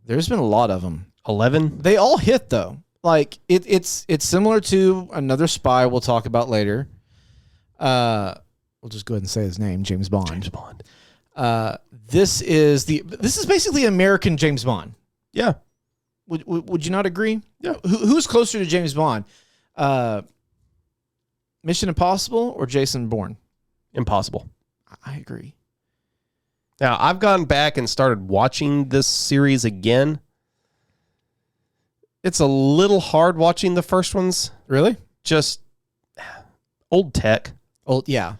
There's been a lot of them. 11? They all hit though. Like it's similar to another spy we'll talk about later. We'll just go ahead and say his name, James Bond. James Bond. This is basically American James Bond. Yeah. Would you not agree? Yeah. Who's closer to James Bond? Mission Impossible or Jason Bourne? Impossible. I agree. Now, I've gone back and started watching this series again. It's a little hard watching the first ones. Really? Just old tech. Old, yeah.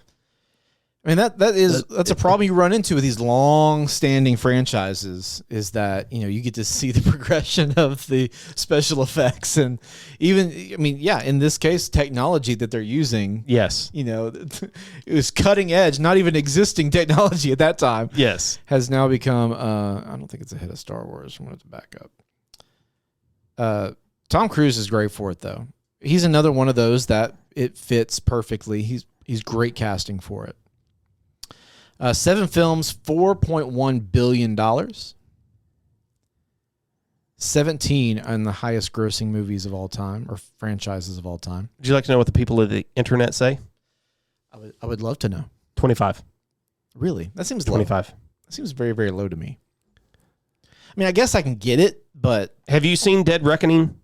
I mean that's a problem you run into with these long-standing franchises is that you get to see the progression of the special effects and even in this case technology that they're using. Yes. It was cutting edge, not even existing technology at that time. Yes. Has now become I don't think it's ahead of Star Wars. I'm going to back up. Tom Cruise is great for it though. He's another one of those that it fits perfectly. He's great casting for it. 7 films, $4.1 billion. 17 on the highest grossing movies of all time or franchises of all time. Would you like to know what the people of the internet say? I would love to know. 25. Really? That seems low. 25. That seems very, very low to me. I mean, I guess I can get it, but... Have you seen Dead Reckoning?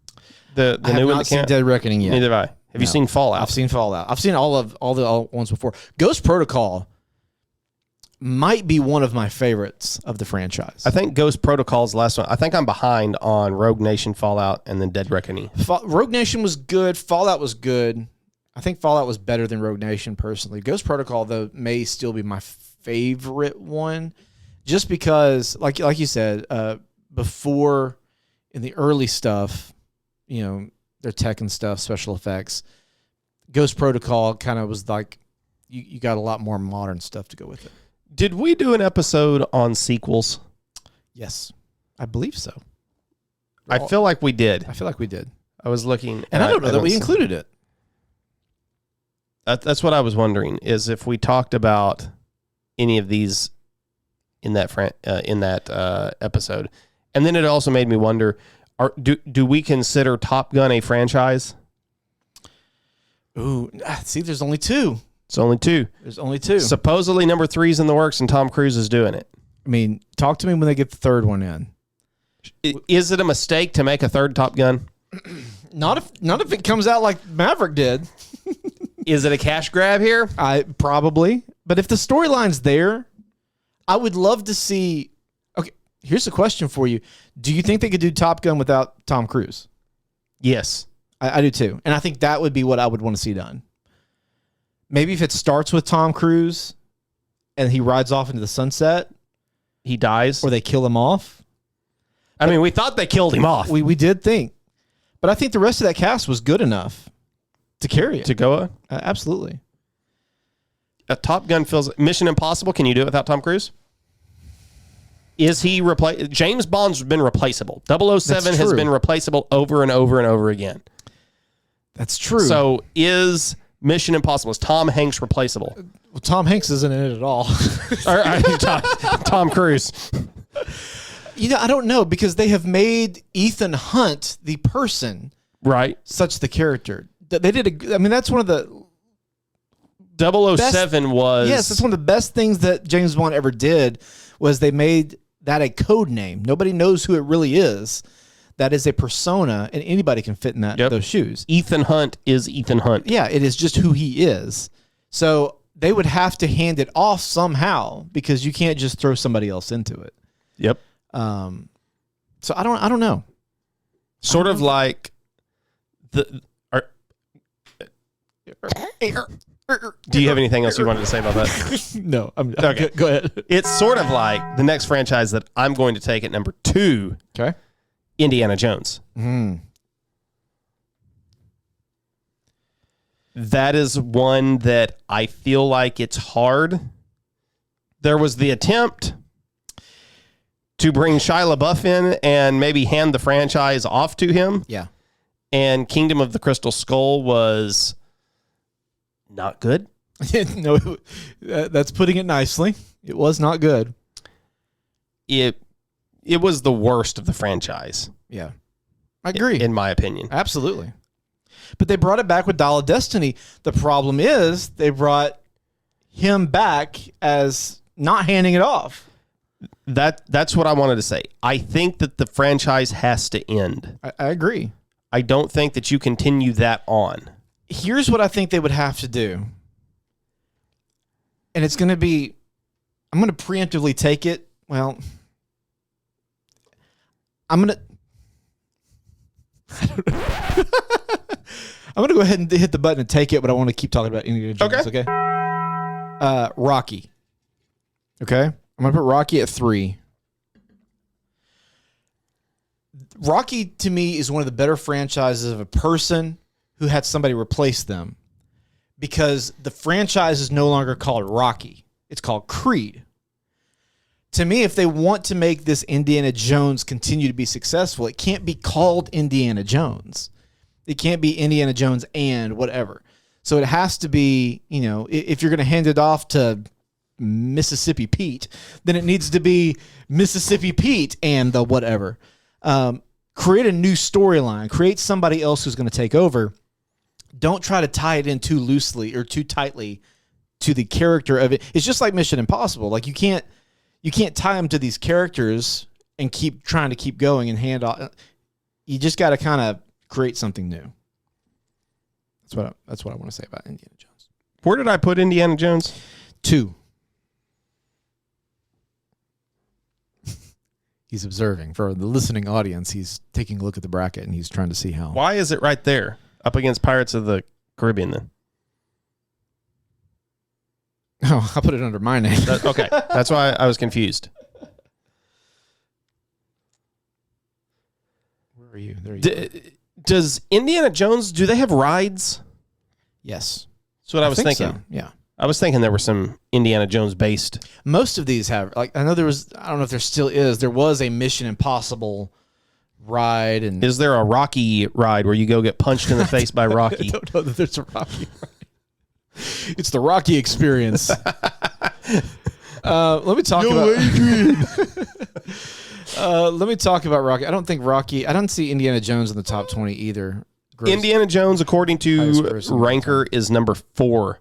The I new have one not seen Dead Reckoning yet. Neither have I. Have you seen Fallout? I've seen Fallout. I've seen all the ones before. Ghost Protocol might be one of my favorites of the franchise. I think Ghost Protocol's the last one. I think I'm behind on Rogue Nation, Fallout, and then Dead Reckoning. Rogue Nation was good. Fallout was good. I think Fallout was better than Rogue Nation personally. Ghost Protocol, though, may still be my favorite one just because, like you said, before in the early stuff, their tech and stuff, special effects, Ghost Protocol kind of was like you got a lot more modern stuff to go with it. Did we do an episode on sequels? Yes, I believe so. I feel like we did. I feel like we did. I was looking. And I don't know that we included it. That's what I was wondering, is if we talked about any of these in that episode. And then it also made me wonder, do we consider Top Gun a franchise? Ooh, see, there's only 2. It's only 2. There's only 2. Supposedly number 3's in the works and Tom Cruise is doing it. I mean, talk to me when they get the third one in. Is it a mistake to make a third Top Gun? Not if it comes out like Maverick did. Is it a cash grab here? Probably. But if the storyline's there, I would love to see. Okay, here's a question for you. Do you think they could do Top Gun without Tom Cruise? Yes. I do too. And I think that would be what I would want to see done. Maybe if it starts with Tom Cruise and he rides off into the sunset. He dies. Or they kill him off. I mean, we thought they killed him off. We did think. But I think the rest of that cast was good enough to carry it. To go? Absolutely. A Top Gun feels... Mission Impossible, can you do it without Tom Cruise? Is he James Bond's been replaceable. 007 has been replaceable over and over and over again. That's true. So is Mission Impossible, is Tom Hanks replaceable? Well, Tom Hanks isn't in it at all. Tom Cruise. I don't know, because they have made Ethan Hunt the person, right? Such the character. They did that's one of the 007 was... Yes, that's one of the best things that James Bond ever did, was they made that a code name. Nobody knows who it really is. That is a persona, and anybody can fit in those shoes. Ethan Hunt is Ethan Hunt. Yeah, it is just who he is. So they would have to hand it off somehow, because you can't just throw somebody else into it. Yep. So I don't know. Sort of like Do you have anything else you wanted to say about that? No, Okay. Go ahead. It's sort of like the next franchise that I'm going to take at number 2, Okay. Indiana Jones. Mm. That is one that I feel like it's hard. There was the attempt to bring Shia LaBeouf in and maybe hand the franchise off to him. Yeah. And Kingdom of the Crystal Skull was not good. No, that's putting it nicely. It was not good. It was the worst of the franchise. Yeah. I agree. In my opinion. Absolutely. But they brought it back with Dial of Destiny. The problem is they brought him back as not handing it off. That's what I wanted to say. I think that the franchise has to end. I agree. I don't think that you continue that on. Here's what I think they would have to do. And it's going to be, I'm going to preemptively take it. Well, I'm going to, I'm going to go ahead and hit the button and take it, but I want to keep talking about Indiana Jones, okay? Rocky. Okay? I'm going to put Rocky at 3. Rocky, to me, is one of the better franchises of a person who had somebody replace them, because the franchise is no longer called Rocky. It's called Creed. To me, if they want to make this Indiana Jones continue to be successful, it can't be called Indiana Jones. It can't be Indiana Jones and whatever. So it has to be, you know, if you're going to hand it off to Mississippi Pete, then it needs to be Mississippi Pete and the whatever. Create a new storyline. Create somebody else who's going to take over. Don't try to tie it in too loosely or too tightly to the character of it. It's just like Mission Impossible. Like you can't tie them to these characters and keep trying to keep going and hand off. You just got to kind of create something new. That's what I want to say about Indiana Jones. Where did I put Indiana Jones? 2. He's observing. For the listening audience, he's taking a look at the bracket and he's trying to see how. Why is it right there up against Pirates of the Caribbean then? Oh, I put it under my name. Okay. That's why I was confused. Where are you? There you go. Does Indiana Jones, do they have rides? Yes. That's what I was think thinking. so, yeah. I was thinking there were some Indiana Jones based. Most of these have, like, I know there was, I don't know if there still is, there was a Mission Impossible ride. And Is there a Rocky ride where you go get punched in the face by I Rocky? don't know that there's a Rocky ride. It's the Rocky experience. Let me talk about Adrian. Let me talk about Rocky. I don't think Rocky, I don't see Indiana Jones in the top 20 either. Gross. Indiana Jones, according Highest to grossing all Ranker, is number 4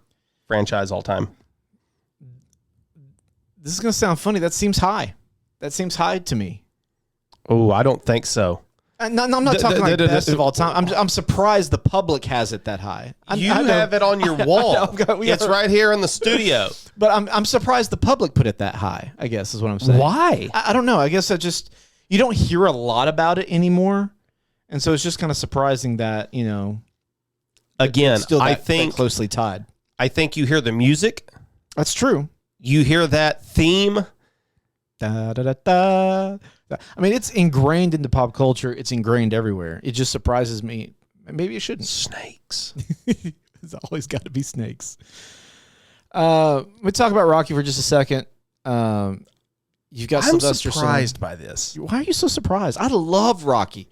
franchise all time. This is going to sound funny. That seems high. That seems high to me. Oh, I don't think so. No, I'm not talking like best of all time. I'm surprised the public has it that high. You have it on your wall. We It's have- right here in the studio. But I'm surprised the public put it that high, I guess is what I'm saying. Why? I don't know. I guess you don't hear a lot about it anymore. And so it's just kind of surprising that, you know, Again, it's still I that think closely tied. I think you hear the music. That's true. You hear that theme. Da, da, da, da. I mean, it's ingrained into pop culture. It's ingrained everywhere. It just surprises me. Maybe it shouldn't. Snakes. There's always got to be snakes. Let me talk about Rocky for just a second. You've got I'm Sylvester surprised by this. Stallone. Why are you so surprised? I love Rocky.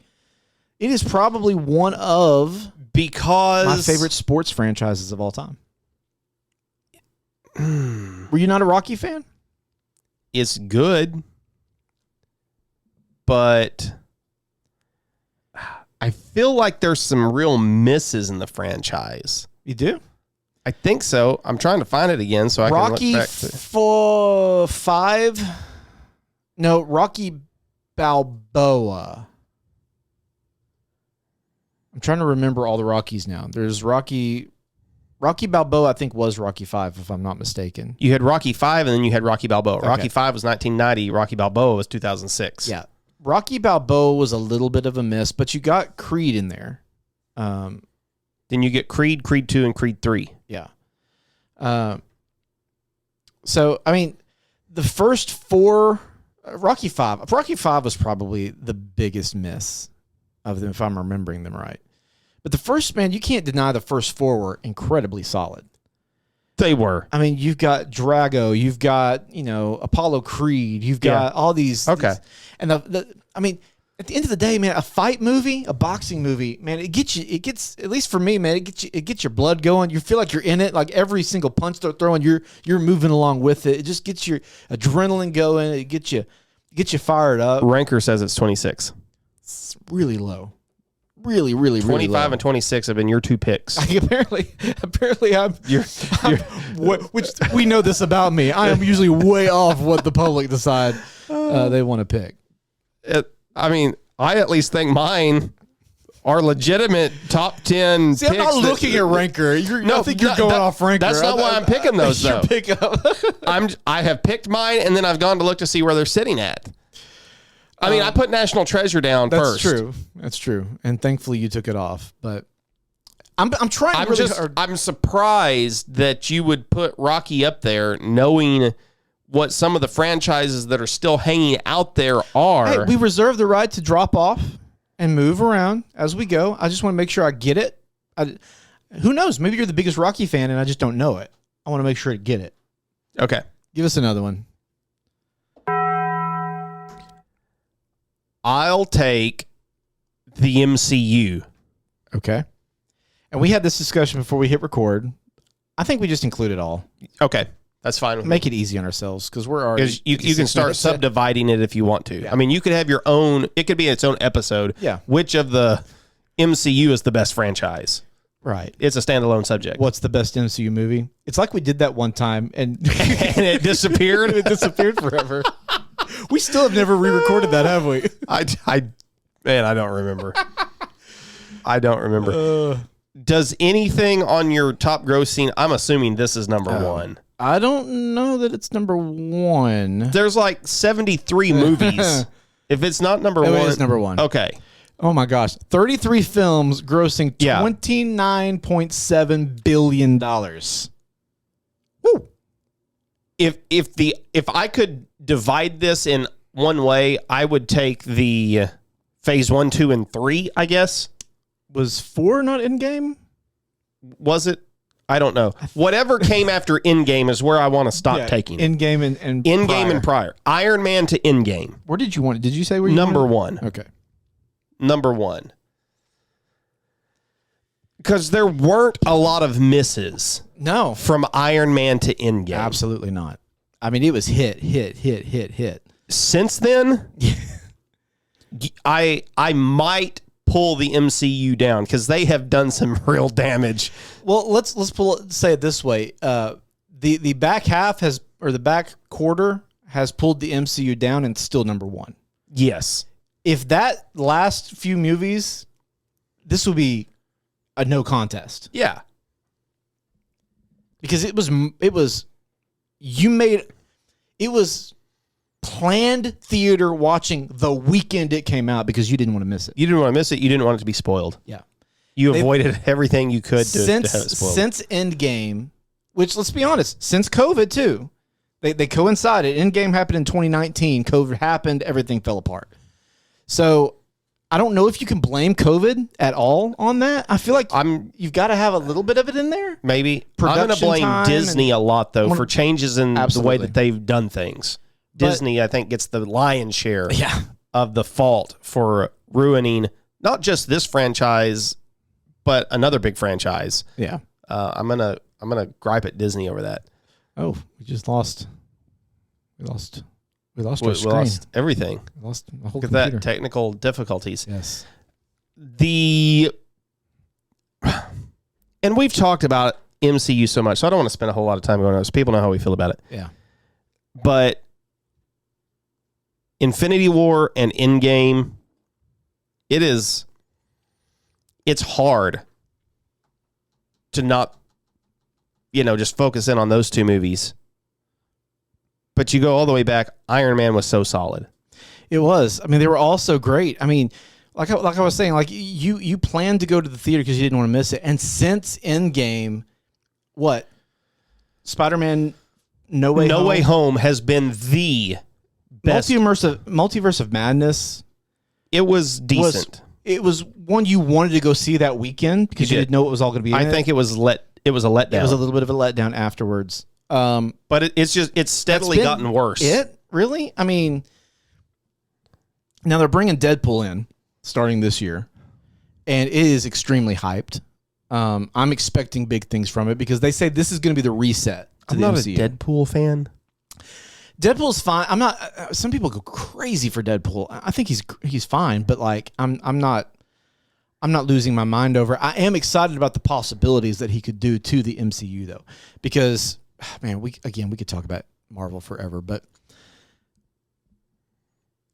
It is probably one of Because my favorite sports franchises of all time. Were you not a Rocky fan? It's good, but I feel like there's some real misses in the franchise. You do? I think so. I'm trying to find it again so I Rocky can look back to 5? No, Rocky Balboa. I'm trying to remember all the Rockies now. There's Rocky Balboa, I think, was Rocky 5, if I'm not mistaken. You had Rocky 5 and then you had Rocky Balboa. Okay. Rocky 5 was 1990. Rocky Balboa was 2006. Yeah. Rocky Balboa was a little bit of a miss, but you got Creed in there. Then you get Creed, Creed 2, and Creed 3. Yeah. So, I mean, the first four, Rocky 5 was probably the biggest miss of them, if I'm remembering them right. But the first, man, you can't deny the first four were incredibly solid. They were. I mean, you've got Drago, you've got, Apollo Creed, you've got all these. Okay. And I mean, at the end of the day, man, a fight movie, a boxing movie, man, it gets, at least for me, man, it gets your blood going. You feel like you're in it. Like every single punch they're throwing, you're moving along with it. It just gets your adrenaline going. It gets you fired up. Ranker says it's 26. It's really low. Really, really, 25 really low. and 26 have been your two picks. Apparently, which we know this about me. I am usually way off what the public decide they want to pick. I mean, I at least think mine are legitimate top 10 See, picks. I'm not looking at Ranker. I think you're going off Ranker. That's not why I'm picking those, though. Pickup. I have picked mine, and then I've gone to look to see where they're sitting at. I mean, I put National Treasure down first. That's true. And thankfully you took it off. But I'm trying really hard. I'm surprised that you would put Rocky up there knowing what some of the franchises that are still hanging out there are. Hey, we reserve the right to drop off and move around as we go. I just want to make sure I get it. Who knows? Maybe you're the biggest Rocky fan and I just don't know it. I want to make sure to get it. Okay. Give us another one. I'll take the MCU. Okay. And we had this discussion before we hit record. I think we just include it all. Okay. That's fine with me. Make it easy on ourselves because we're already. You can start subdividing it if you want to. Yeah. I mean, you could have your own, it could be its own episode. Yeah. Which of the MCU is the best franchise? Right. It's a standalone subject. What's the best MCU movie? It's like we did that one time and, and it disappeared. It disappeared forever. We still have never re-recorded that, have we? I don't remember. I don't remember. Does anything on your top grossing, I'm assuming this is number one. I don't know that it's number one. There's like 73 movies. If it's not number one. It is number one. Okay. Oh my gosh. 33 films grossing $29.7 billion. Woo. If I could divide this in one way, I would take the phase 1, 2, and 3, I guess. Was 4 not Endgame? Was it? I don't know. Whatever came after Endgame is where I want to stop taking it. Endgame and Endgame and prior. Iron Man to Endgame. Where did you want it? Did you say where you Number wanted it? one. Okay. Number one. Because there weren't a lot of misses. No. From Iron Man to Endgame. Absolutely not. I mean, it was hit. Since then, I might pull the MCU down because they have done some real damage. Well, let's say it this way: the back half the back quarter has pulled the MCU down and it's still number one. Yes. If that last few movies, this will be a no contest. Yeah. Because it was planned theater watching the weekend it came out because you didn't want to miss it. You didn't want to miss it. You didn't want it to be spoiled. Yeah. You avoided everything you could to have it spoiled. Since Endgame, which let's be honest, since COVID too, they coincided. Endgame happened in 2019. COVID happened. Everything fell apart. So I don't know if you can blame COVID at all on that. I feel like you've got to have a little bit of it in there. Maybe. I'm going to blame Disney a lot, though, for changes in the way that they've done things. Disney, I think, gets the lion's share of the fault for ruining not just this franchise, but another big franchise. Yeah. I'm gonna gripe at Disney over that. Oh, we just lost. We lost our screen. We lost everything. We lost the whole Look at computer. that, technical difficulties. Yes. And we've talked about MCU so much, so I don't want to spend a whole lot of time going on this. People know how we feel about it. Yeah. But Infinity War and Endgame, it's hard to not, just focus in on those two movies. But you go all the way back, Iron Man was so solid. It was. I mean, they were all so great. I mean, like I was saying, like you planned to go to the theater because you didn't want to miss it, and since Endgame, what Spider-Man No Way Home has been the best. Multiverse of Madness. It was decent. It was one you wanted to go see that weekend because you didn't know it was all going to be. I think it was a letdown. It was a little bit of a letdown afterwards. But it's steadily gotten worse. Really? I mean, now they're bringing Deadpool in starting this year, and it is extremely hyped. I'm expecting big things from it because they say this is going to be the reset to I'm the not MCU. a Deadpool fan. Deadpool's fine. I'm not. Some people go crazy for Deadpool. I think he's fine, but like I'm not losing my mind over it. I am excited about the possibilities that he could do to the MCU though, because man, we could talk about Marvel forever, but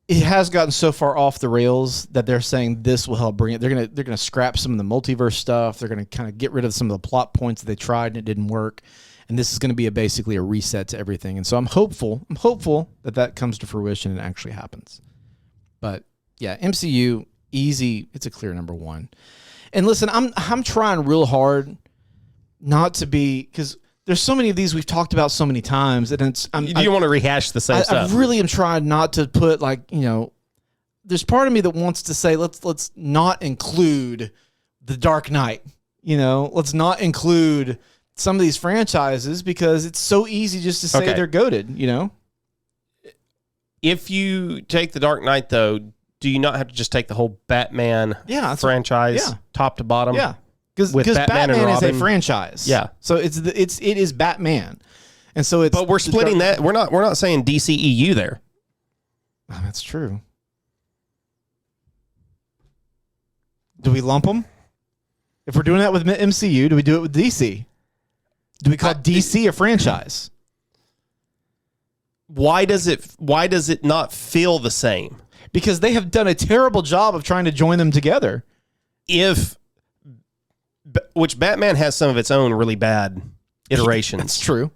it has gotten so far off the rails that they're saying this will help bring it. They're gonna scrap some of the multiverse stuff. They're gonna kind of get rid of some of the plot points that they tried and it didn't work. And this is going to be basically a reset to everything. And so I'm hopeful that comes to fruition and actually happens. But yeah, MCU, easy. It's a clear number one. And listen, I'm trying real hard not to be, because there's so many of these we've talked about so many times. And You want to rehash the same stuff. I really am trying not to put there's part of me that wants to say, let's not include the Dark Knight. Let's not include some of these franchises because it's so easy just to say they're goated, If you take the Dark Knight, though, do you not have to just take the whole Batman franchise top to bottom? Yeah, because Batman is a franchise. Yeah, so it is Batman, and so it's. But we're splitting that. We're not saying DCEU there. Oh, that's true. Do we lump them? If we're doing that with MCU, do we do it with DC? Do we call DC a franchise? Why does it not feel the same? Because they have done a terrible job of trying to join them together. Which Batman has some of its own really bad iterations. That's true.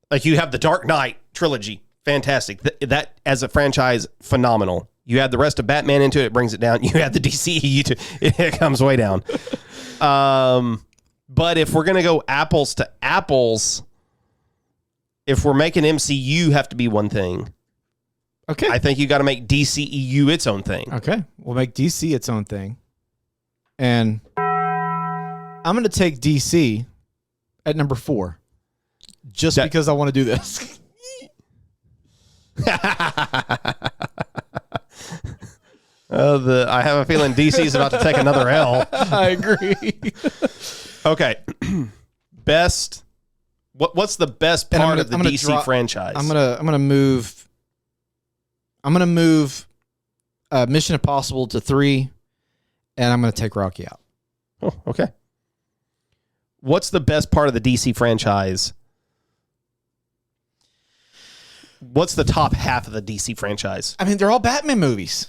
Like you have the Dark Knight trilogy, fantastic. That as a franchise, phenomenal. You add the rest of Batman into it, brings it down. You add the DCEU it comes way down. But if we're going to go apples to apples, if we're making MCU have to be one thing, okay, I think you got to make DCEU its own thing. Okay, we'll make DC its own thing. And I'm going to take DC at number 4 just because I want to do this. I have a feeling DC's about to take another L. I agree. Okay. What's the best part of the DC franchise? I'm gonna move Mission Impossible to 3, and I'm gonna take Rocky out. Oh, okay. What's the best part of the DC franchise? What's the top half of the DC franchise? I mean, they're all Batman movies.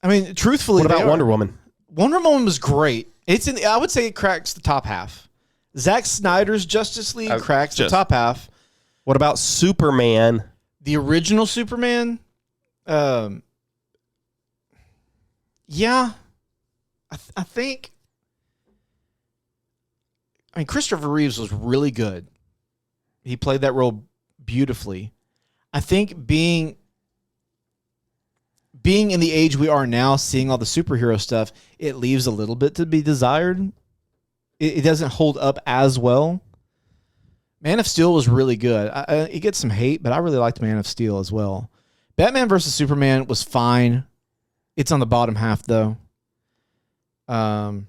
I mean, truthfully, what about Wonder Woman? Wonder Woman was great. I would say it cracks the top half. Zack Snyder's Justice League cracks the top half. What about Superman? The original Superman? Yeah. I think. I mean, Christopher Reeves was really good. He played that role beautifully. I think being in the age we are now, seeing all the superhero stuff, it leaves a little bit to be desired. It doesn't hold up as well. Man of Steel was really good. It gets some hate, but I really liked Man of Steel as well. Batman vs. Superman was fine. It's on the bottom half, though. Yeah,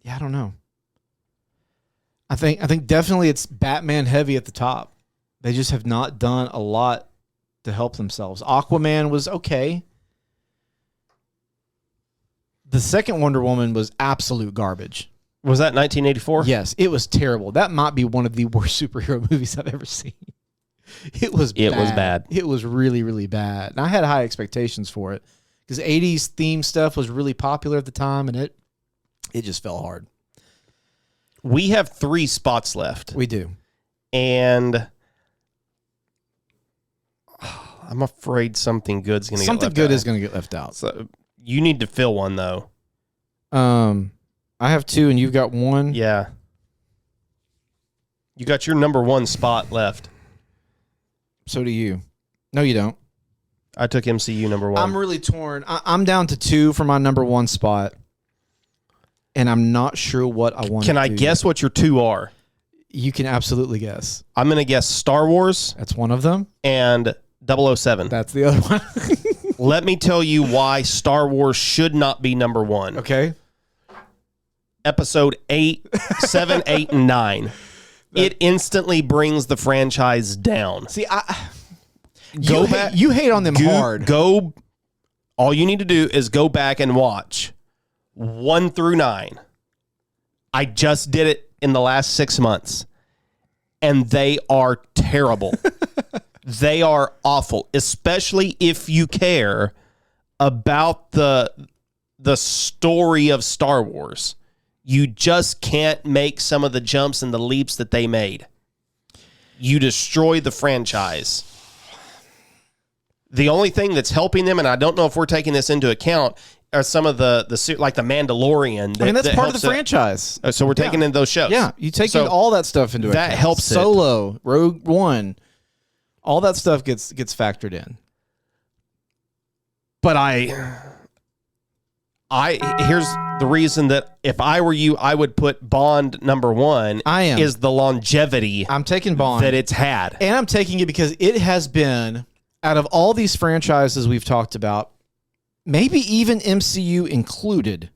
I don't know. I think definitely it's Batman heavy at the top. They just have not done a lot to help themselves. Aquaman was okay. The second Wonder Woman was absolute garbage. Was that 1984? Yes, it was terrible. That might be one of the worst superhero movies I've ever seen. It was bad. It was really, really bad. And I had high expectations for it because 80s theme stuff was really popular at the time, and it just fell hard. We have 3 spots left. We do. And I'm afraid something good's going to get Something left good out. is going to get left out. So you need to fill one though. I have 2 and you've got 1. Yeah. You got your number 1 spot left. So do you. No, you don't. I took MCU number 1. I'm really torn. I'm down to 2 for my number 1 spot, and I'm not sure what I want. Can I guess what your 2 are? You can absolutely guess. I'm going to guess Star Wars That's one of them. and 007. That's the other one. Let me tell you why Star Wars should not be number 1. Okay. Episode 8, 7, 8, and 9. It instantly brings the franchise down. See, Go back. You hate on them hard. Go. All you need to do is go back and watch 1 through 9. I just did it in the last 6 months, and they are terrible. They are awful, especially if you care about the story of Star Wars. You just can't make some of the jumps and the leaps that they made. You destroy the franchise. The only thing that's helping them, and I don't know if we're taking this into account, are some of the like the Mandalorian. I mean, that's that part of helps the it. franchise. So we're taking in those shows. Yeah, you take So in all that stuff into that account. helps it. Solo, Rogue One, all that stuff gets factored in. But here's the reason that if I were you, I would put Bond number 1. I am. Is the longevity I'm taking Bond. that it's had. And I'm taking it because it has been, out of all these franchises we've talked about, maybe even MCU included,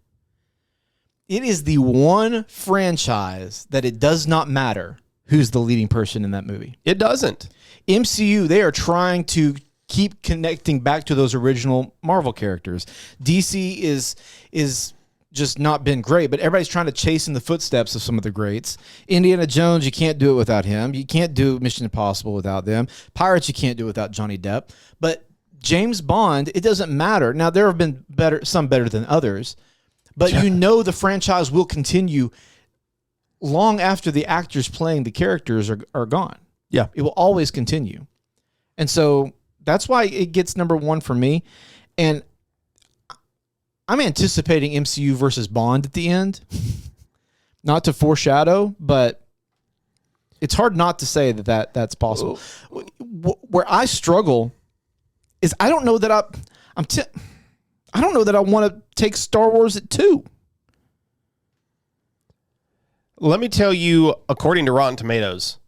it is the one franchise that it does not matter who's the leading person in that movie. It doesn't. MCU, they are trying to keep connecting back to those original Marvel characters. DC is just not been great, but everybody's trying to chase in the footsteps of some of the greats. Indiana Jones, you can't do it without him. You can't do Mission Impossible without them. Pirates, you can't do it without Johnny Depp. But James Bond, it doesn't matter. Now, there have been some better than others, but you know the franchise will continue long after the actors playing the characters are gone. Yeah. It will always continue. And so that's why it gets number 1 for me. And I'm anticipating MCU versus Bond at the end. Not to foreshadow, but it's hard not to say that's possible. Where I struggle is I don't know that I don't know that I want to take Star Wars at 2. Let me tell you, according to Rotten Tomatoes,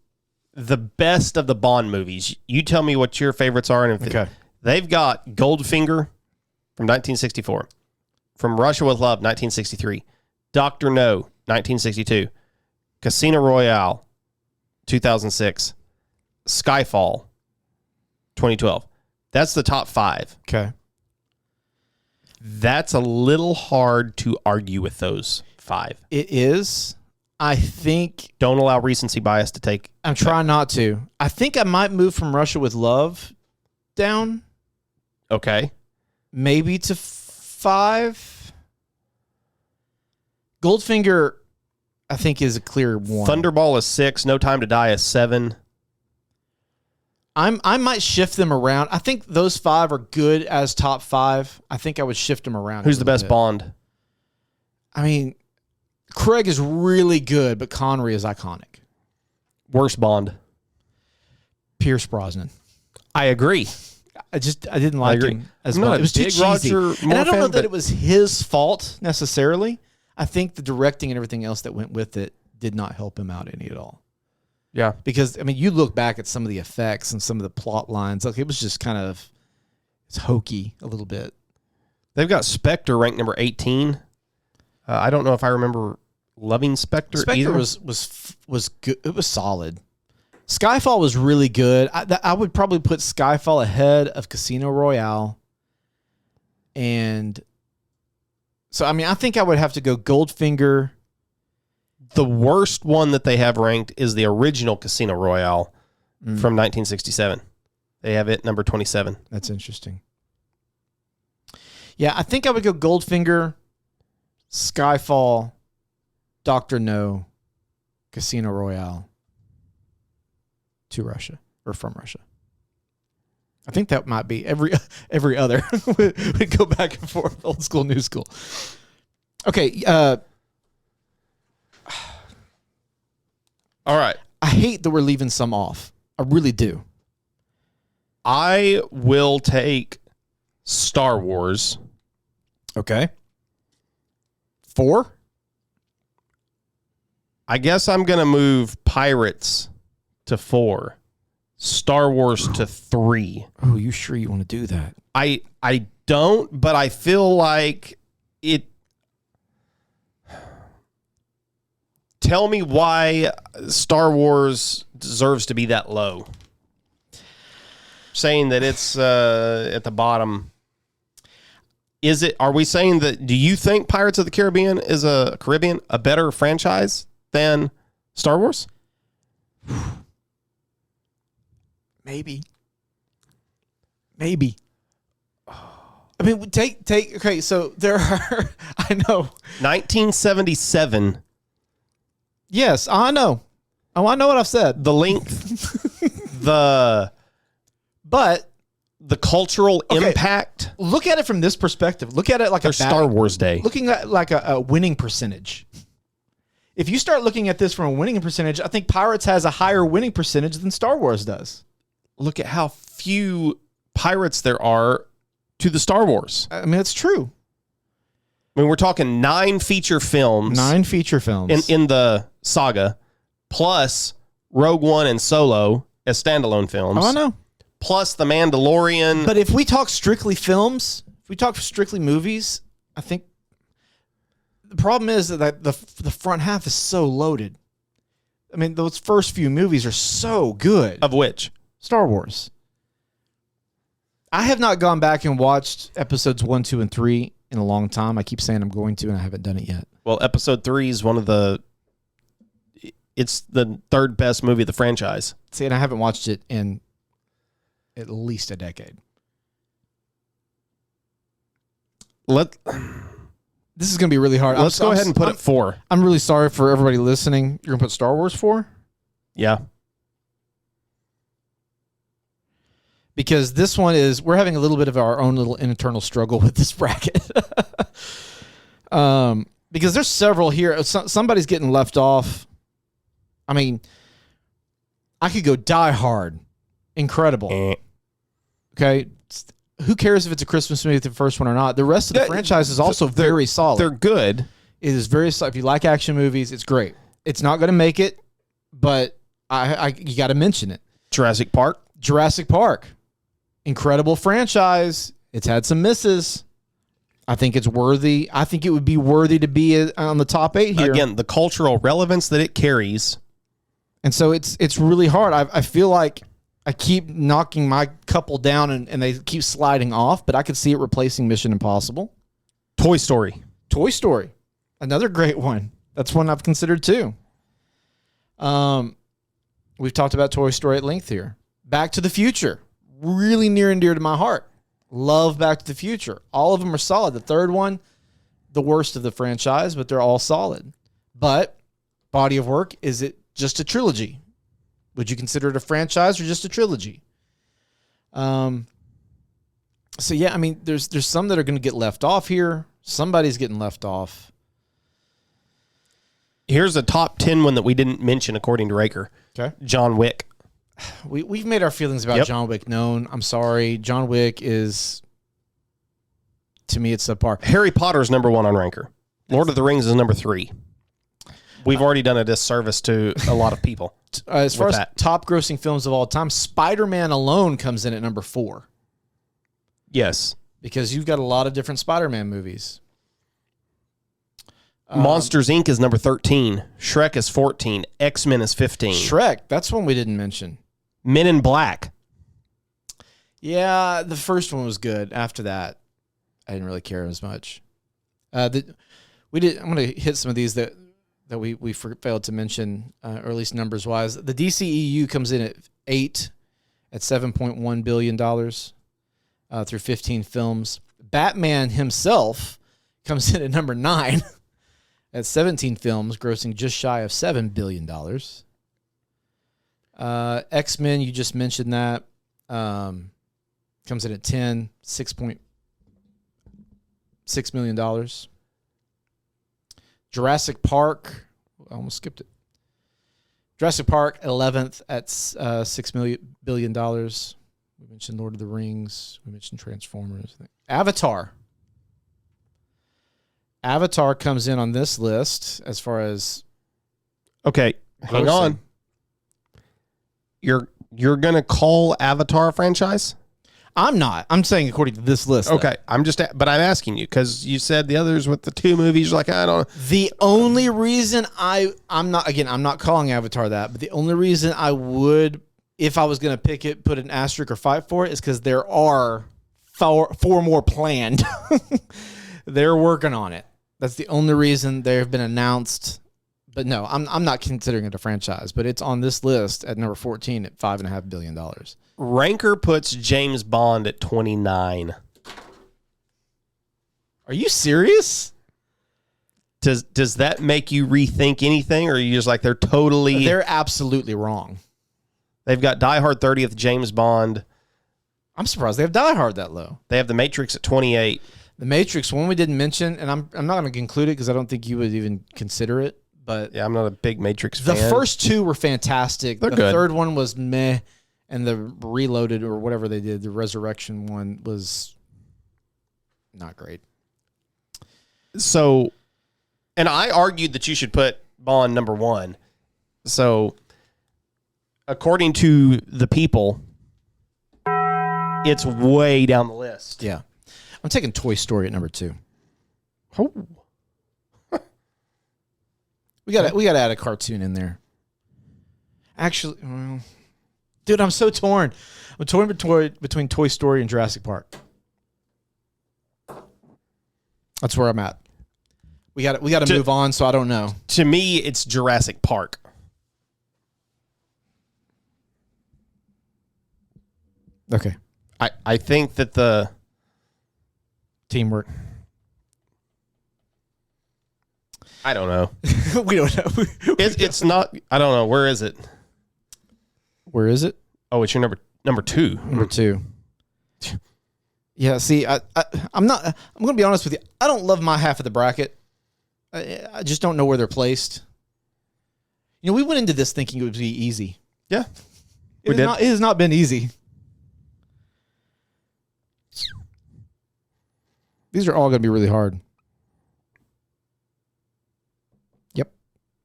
the best of the Bond movies. You tell me what your favorites are. And Okay. They've got Goldfinger from 1964, From Russia with Love, 1963, Dr. No, 1962, Casino Royale, 2006, Skyfall, 2012. That's the top 5. Okay. That's a little hard to argue with those 5. It is. I think Don't allow recency bias to take. I'm trying not to. I think I might move From Russia with Love down, Okay. maybe to 5. Goldfinger, I think, is a clear 1. Thunderball is 6. No Time to Die is 7. I might shift them around. I think those 5 are good as top 5. I think I would shift them around. Who's the best Bond? I mean, Craig is really good, but Connery is iconic. Worst Bond? Pierce Brosnan. I agree. I didn't like agree. him as I'm not much. a It was too big cheesy. Roger And Moore I don't know fan, that but- it was his fault necessarily. I think the directing and everything else that went with it did not help him out any at all. Yeah. Because, I mean, you look back at some of the effects and some of the plot lines, like it was just kind of, it's hokey a little bit. They've got Spectre ranked number 18. I don't know if I remember loving Spectre Spectre either. was good. It was solid. Skyfall was really good. I would probably put Skyfall ahead of Casino Royale. And so, I mean, I think I would have to go Goldfinger. The worst one that they have ranked is the original Casino Royale from 1967. They have it number 27. That's interesting. Yeah, I think I would go Goldfinger, Skyfall, Dr. No, Casino Royale, to Russia or from Russia. I think that might be every other. We go back and forth, old school, new school. Okay. All right. I hate that we're leaving some off. I really do. I will take Star Wars. Okay. 4? I guess I'm going to move Pirates to 4. Star Wars to 3. Oh, you sure you want to do that? I don't, but I feel like it. Tell me why Star Wars deserves to be that low. Saying that it's at the bottom. Is it? Are we saying that? Do you think Pirates of the Caribbean is a better franchise than Star Wars? Maybe. I mean, take. Okay, so there are. I know. 1977. Yes, I know. Oh, I know what I've said. The length, the cultural impact. Look at it from this perspective. Look at it like There's Star Wars Day. Looking at like a winning percentage. If you start looking at this from a winning percentage, I think Pirates has a higher winning percentage than Star Wars does. Look at how few pirates there are to the Star Wars. I mean, it's true. I mean, we're talking 9 feature films. 9 feature films. In the saga, plus Rogue One and Solo as standalone films. Oh, I know. Plus The Mandalorian. But if we talk strictly films, if we talk strictly movies, I think the problem is that the front half is so loaded. I mean, those first few movies are so good. Of which? Star Wars. I have not gone back and watched episodes 1, 2, and 3 in a long time. I keep saying I'm going to, and I haven't done it yet. Well, episode 3 is it's the 3rd best movie of the franchise. See, and I haven't watched it in at least a decade. This is going to be really hard. Let's go ahead and put it 4. I'm really sorry for everybody listening. You're going to put Star Wars 4? Yeah. Because this one we're having a little bit of our own little internal struggle with this bracket. Because there's several here. Somebody's getting left off. I mean, I could go Die Hard. Incredible. Okay. Who cares if it's a Christmas movie, the first one or not? The rest of the franchise is also very solid. They're good. It is very solid. If you like action movies, it's great. It's not going to make it, but you got to mention it. Jurassic Park. Incredible franchise. It's had some misses. I think it's worthy. I think it would be worthy to be on the top 8 here. Again, the cultural relevance that it carries. And so it's really hard. I feel like I keep knocking my couple down and they keep sliding off, but I could see it replacing Mission Impossible. Toy Story. Another great one. That's one I've considered too. We've talked about Toy Story at length here. Back to the Future. Really near and dear to my heart. Love Back to the Future. All of them are solid. The third one, the worst of the franchise, but they're all solid. But body of work, is it just a trilogy? Would you consider it a franchise or just a trilogy? So yeah, I mean, there's some that are going to get left off here. Somebody's getting left off. Here's a top 10 one that we didn't mention according to Raker. Okay. John Wick. We've made our feelings about John Wick known. I'm sorry. John Wick is, to me, it's subpar. Harry Potter's number 1 on Ranker. Lord of the Rings is number 3. We've already done a disservice to a lot of people. As far as top grossing films of all time, Spider-Man alone comes in at number 4. Yes. Because you've got a lot of different Spider-Man movies. Monsters, Inc. is number 13. Shrek is 14. X-Men is 15. Shrek, that's one we didn't mention. Men in Black. Yeah, the first one was good. After that, I didn't really care as much. I'm going to hit some of these that we failed to mention, or at least numbers wise. The DCEU comes in at 8 at $7.1 billion through 15 films. Batman himself comes in at number 9 at 17 films, grossing just shy of $7 billion. X-Men, you just mentioned that. comes in at 10, $6.6 million. Jurassic Park, I almost skipped it. Jurassic Park, 11th at $6 billion. We mentioned Lord of the Rings. We mentioned Transformers. Avatar. Avatar comes in on this list as far as Okay, hang grossing. on. You're gonna call Avatar a franchise? I'm not. I'm saying according to this list. Okay, but I'm asking you because you said the others with the 2 movies. You're like, I don't. The only reason I'm not calling Avatar that, but the only reason I would, if I was going to pick it, put an asterisk or fight for it, is because there are four more planned. They're working on it. That's the only reason they have been announced. But no, I'm not considering it a franchise, but it's on this list at number 14 at $5.5 billion. Ranker puts James Bond at 29. Are you serious? Does that make you rethink anything, or are you just like they're absolutely wrong. They've got Die Hard 30th, James Bond. I'm surprised they have Die Hard that low. They have The Matrix at 28. The Matrix, one we didn't mention, and I'm not going to include it because I don't think you would even consider it. But yeah, I'm not a big Matrix the fan. first 2 were fantastic. They're the good. third one was meh, and the Reloaded or whatever they did, the Resurrection one was not great. So, and I argued that you should put Bond number 1. So, according to the people, it's way down the list. Yeah, I'm taking Toy Story at number 2. Oh. We got to add a cartoon in there. Actually, well, dude, I'm so torn. I'm torn between Toy Story and Jurassic Park. That's where I'm at. We got to move on, so I don't know. To me, it's Jurassic Park. Okay. I think that the Teamwork. I don't know. We don't know. It's not. I don't know. Where is it? Where is it? Oh, it's your number 2. Number 2. Yeah. See, I'm not. I'm going to be honest with you. I don't love my half of the bracket. I just don't know where they're placed. You know, we went into this thinking it would be easy. Yeah, It has not been easy. These are all going to be really hard. Yep.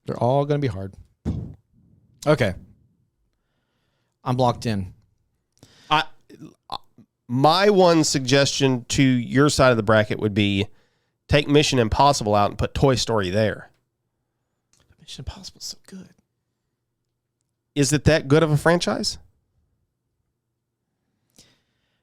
They're all going to be hard. Okay. I'm locked in. My one suggestion to your side of the bracket would be take Mission Impossible out and put Toy Story there. Mission Impossible is so good. Is it that good of a franchise?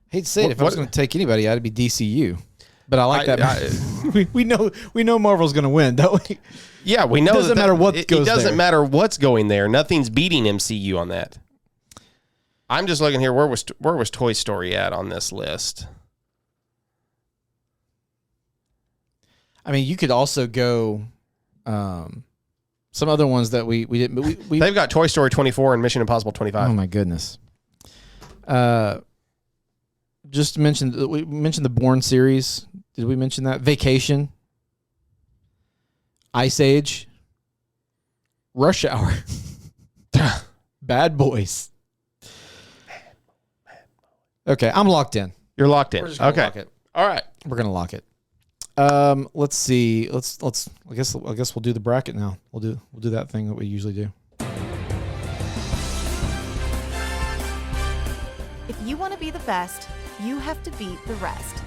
Hate to say it, if I was going to take anybody, I'd be DCU. But I like that. we know Marvel's going to win, don't we? Yeah, we know. It doesn't matter what goes It doesn't there. matter what's going there. Nothing's beating MCU on that. I'm just looking here. Where was Toy Story at on this list? I mean, you could also go some other ones that we didn't. But we They've got Toy Story 24 and Mission Impossible 25. oh my goodness. Just mentioned we mentioned the Bourne series. Did we mention that? Vacation, Ice Age, Rush Hour, Bad Boys. Okay, I'm locked in. You're locked in. We're just gonna Okay. lock it. All right. We're gonna lock it. Let's see. Let's. I guess we'll do the bracket now. We'll do that thing that we usually do. If you want to be the best, you have to beat the rest.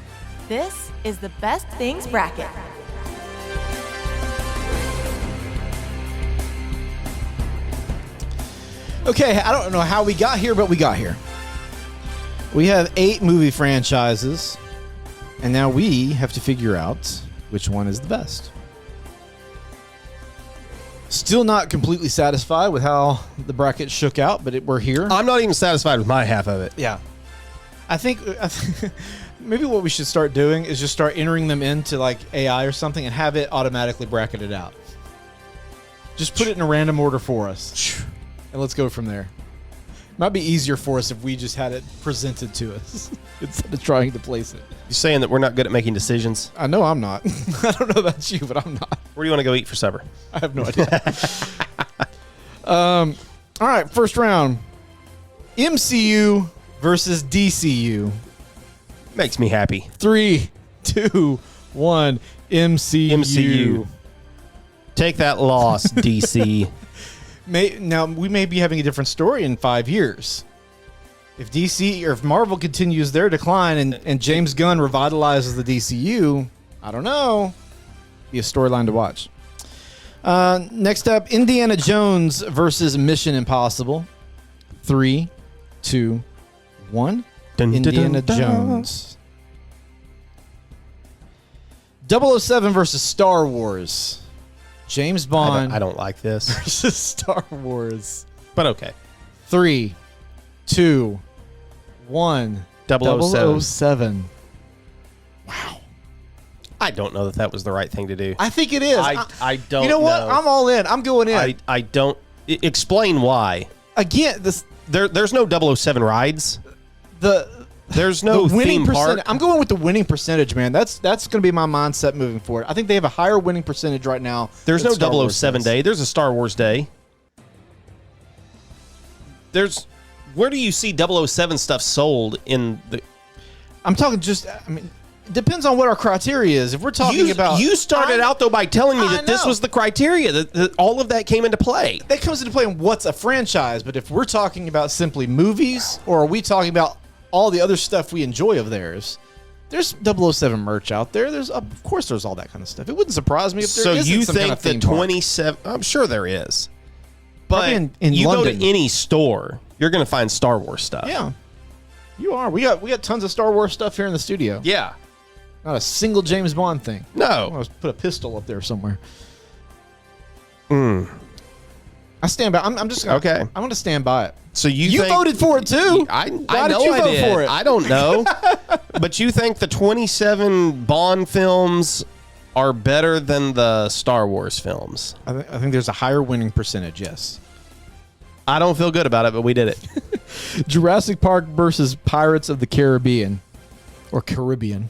This is the Best Things Bracket. Okay, I don't know how we got here, but we got here. We have 8 movie franchises, and now we have to figure out which one is the best. Still not completely satisfied with how the bracket shook out, but we're here. I'm not even satisfied with my half of it. Yeah. I think maybe what we should start doing is just start entering them into like AI or something and have it automatically bracketed out. Just put it in a random order for us. And let's go from there. Might be easier for us if we just had it presented to us instead of trying to place it. You saying that we're not good at making decisions? I know I'm not. I don't know about you, but I'm not. Where do you want to go eat for supper? I have no idea. All right, first round. MCU versus DCU. Makes me happy. 3, 2, 1. MCU. Take that loss, DC. Now, we may be having a different story in 5 years. If DC or if Marvel continues their decline and James Gunn revitalizes the DCU, I don't know. Be a storyline to watch. Next up, Indiana Jones versus Mission Impossible. 3, 2, 1. Dun, Indiana dun, dun, dun. Jones. 007 versus Star Wars. James Bond I don't like this, versus Star Wars. but okay. 3, 2, 1. 007. 007. I don't know that was the right thing to do. I think it is. I don't. You know what? know. I'm all in. I'm going in. I don't. Explain why. Again, There's no 007 rides. There's no the winning theme park. percentage. I'm going with the winning percentage, man. That's going to be my mindset moving forward. I think they have a higher winning percentage right now. There's than no Star Wars 007 does. day. There's a Star Wars day. Where do you see 007 stuff sold in the? I'm talking just. I mean, it depends on what our criteria is. If we're talking about, You started out though by telling me I that this know. was the criteria that all of that came into play. that comes into play in what's a franchise. But if we're talking about simply movies, or are we talking about all the other stuff we enjoy of theirs? There's 007 merch out there. Of course there's all that kind of stuff. It wouldn't surprise me if there So isn't you some kind think of the theme park. 27? I'm sure there is. But Probably in you London. go to any store, you're going to find Star Wars stuff. Yeah, you are. We got tons of Star Wars stuff here in the studio. Yeah. Not a single James Bond thing. I No. want to put a pistol up there somewhere. Mm. I stand by. I'm just gonna, Okay. I'm going to stand by it. So you You think, voted for it too. I Why know did you I vote did. for it? I don't know. But you think the 27 Bond films are better than the Star Wars films? I think there's a higher winning percentage. Yes. I don't feel good about it, but we did it. Jurassic Park versus Pirates of the Caribbean, or Caribbean.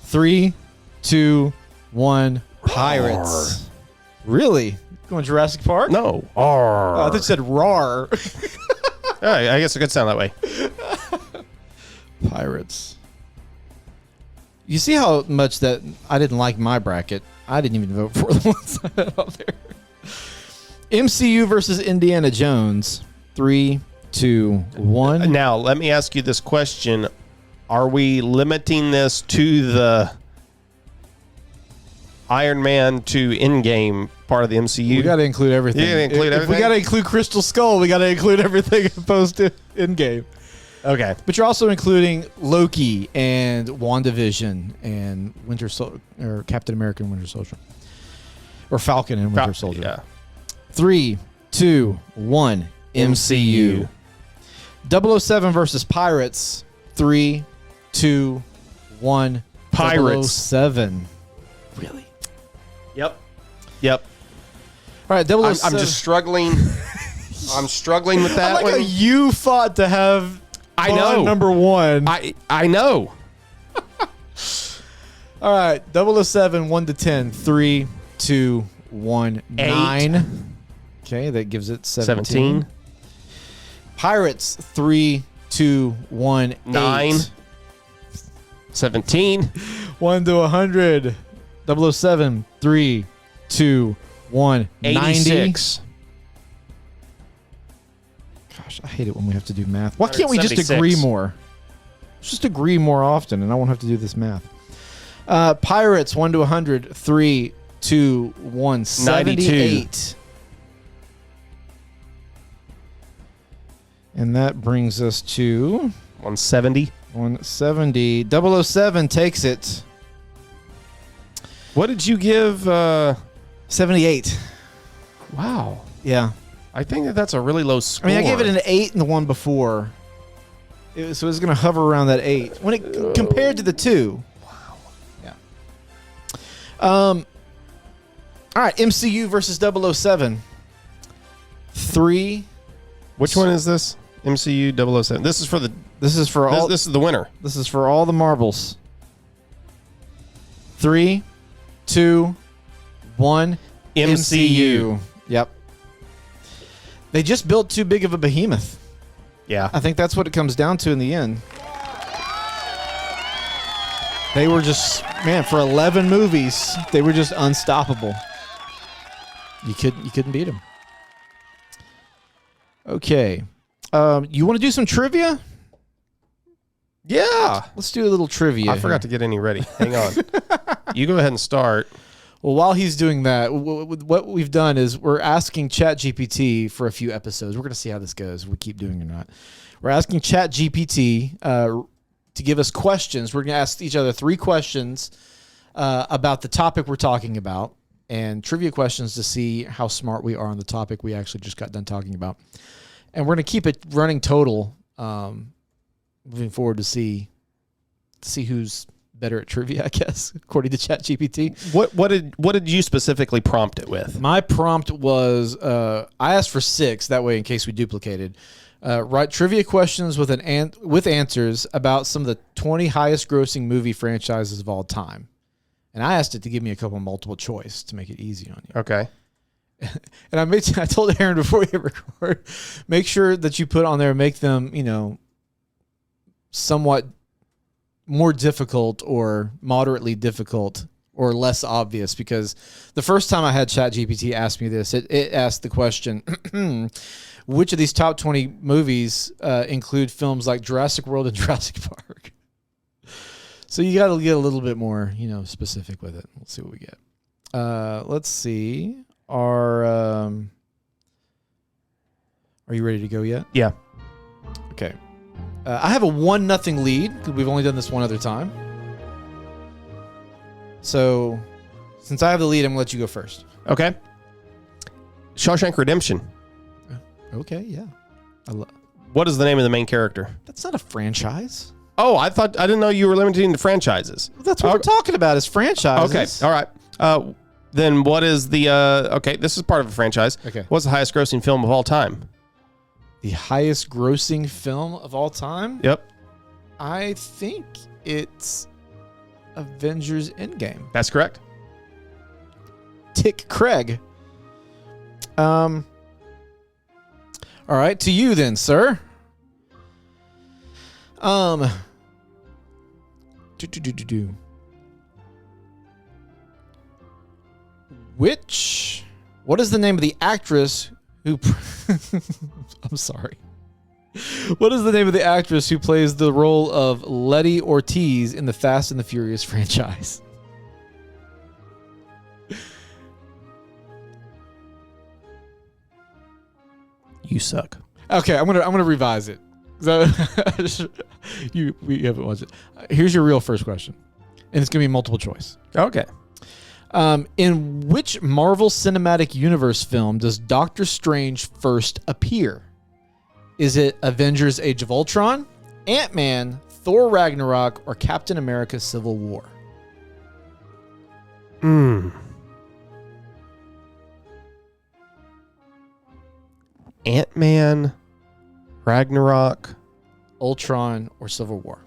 3, 2, 1. Pirates. Really? Going Jurassic Park? No. Oh, I thought you said RAR. All right, I guess it could sound that way. Pirates. You see how much that I didn't like my bracket? I didn't even vote for the ones I had up there. MCU versus Indiana Jones. 3, 2, 1. Now, let me ask you this question. Are we limiting this to the Iron Man to Endgame part of the MCU? We got to include everything. You gotta include If we everything? got to include Crystal Skull, we got to include everything opposed to in-game. Okay. But you're also including Loki and WandaVision and or Captain America and Winter Soldier. Or Falcon and Winter Soldier. Yeah. 3, 2, 1. MCU. 007 versus Pirates. 3, 2, 1. Pirates. 007. Really? Yep. All right, 007. I'm just struggling. I'm struggling with that I like one. how you fought to have I Bond know. number 1. I know. All right, 007, 1 to 10. 3, 2, 1, 9. Okay, that gives it 17. Pirates, 3, 2, 1, 9. 8. 17. 1 to 100. 007, 3, 2, 1, 90. 86. Gosh, I hate it when we have to do math. Why can't we just 176. agree more? Let's just agree more often, and I won't have to do this math. Pirates, 1 to 100. 3, 2, 1, 78. And that brings us to 170. 170. 007 takes it. What did you give? 78. Wow. Yeah. I think that's a really low score. I mean, I gave it an 8 in the one before. So it's going to hover around that 8. When it compared to the 2. Wow. Yeah. All right, MCU versus 007. 3. Which one is this? MCU 007. This is for the This is for all. this is the winner. This is for all the marbles. 3, 2, 1. MCU. Yep. They just built too big of a behemoth. Yeah. I think that's what it comes down to in the end. They were just, man, for 11 movies, they were just unstoppable. You couldn't beat them. Okay. You want to do some trivia? Yeah. Let's do a little trivia. I forgot to get any ready. Hang on. You go ahead and start. Well, while he's doing that, what we've done is we're asking ChatGPT for a few episodes. We're going to see how this goes, if we keep doing it or not. We're asking ChatGPT to give us questions. We're going to ask each other 3 questions about the topic we're talking about, and trivia questions to see how smart we are on the topic we actually just got done talking about. And we're going to keep it running total moving forward to see who's better at trivia, I guess, according to ChatGPT. What did you specifically prompt it with? My prompt was I asked for 6, that way in case we duplicated. Write trivia questions with with answers about some of the 20 highest grossing movie franchises of all time. And I asked it to give me a couple multiple choice to make it easy on you. Okay. And I told Aaron before we hit record, make sure that you put on there, make them, somewhat more difficult or moderately difficult or less obvious, because the first time I had ChatGPT ask me this, it asked the question, which of these top 20 movies include films like Jurassic World and Jurassic Park? So you got to get a little bit more, specific with it. Let's see what we get. Let's see. Are you ready to go yet? Yeah. Okay. I have a 1-0 lead because we've only done this one other time. So, since I have the lead, I'm going to let you go first. Okay. Shawshank Redemption. Okay, yeah. What is the name of the main character? That's not a franchise. Oh, I didn't know you were limiting to franchises. That's what we're talking about is franchises. Okay. All right. Then what is the okay, this is part of a franchise. Okay. What's the highest grossing film of all time? The highest grossing film of all time? Yep. I think it's Avengers Endgame. That's correct. Tick Craig. All right, to you then, sir. What is the name of the actress who I'm sorry. What is the name of the actress who plays the role of Letty Ortiz in the Fast and the Furious franchise? You suck. Okay, I'm gonna revise it. So we haven't watched it. Here's your real first question, and it's gonna be multiple choice. Okay. In which Marvel Cinematic Universe film does Doctor Strange first appear? Is it Avengers: Age of Ultron, Ant-Man, Thor: Ragnarok, or Captain America: Civil War? Ant-Man, Ragnarok, Ultron, or Civil War?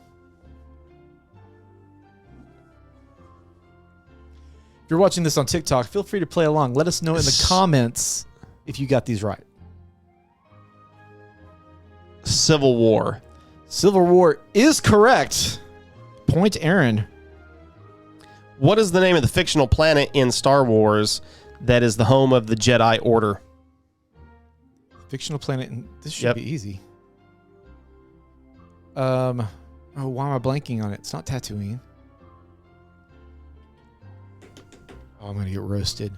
If you're watching this on TikTok, feel free to play along. Let us know in the comments if you got these right. Civil War. Civil War is correct. Point Aaron. What is the name of the fictional planet in Star Wars that is the home of the Jedi Order? Fictional planet. This should be easy. Why am I blanking on it? It's not Tatooine. Oh, I'm going to get roasted.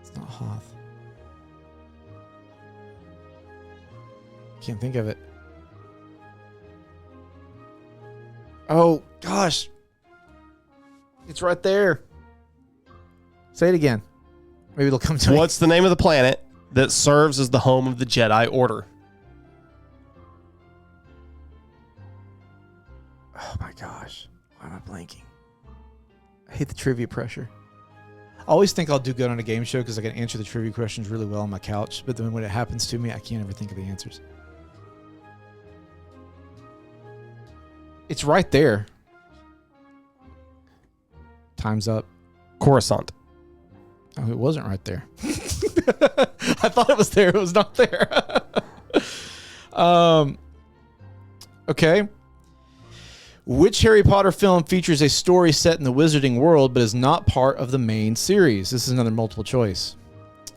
It's not Hoth. Can't think of it. Oh, gosh. It's right there. Say it again. Maybe it'll come to me. What's the name of the planet that serves as the home of the Jedi Order? Oh my gosh. Why am I blanking? I hate the trivia pressure. always think I'll do good on a game show because I can answer the trivia questions really well on my couch. But then when it happens to me, I can't ever think of the answers. It's right there. Time's up. Coruscant. Oh, it wasn't right there. I thought it was there. It was not there. Okay. Which Harry Potter film features a story set in the Wizarding world but is not part of the main series? This is another multiple choice.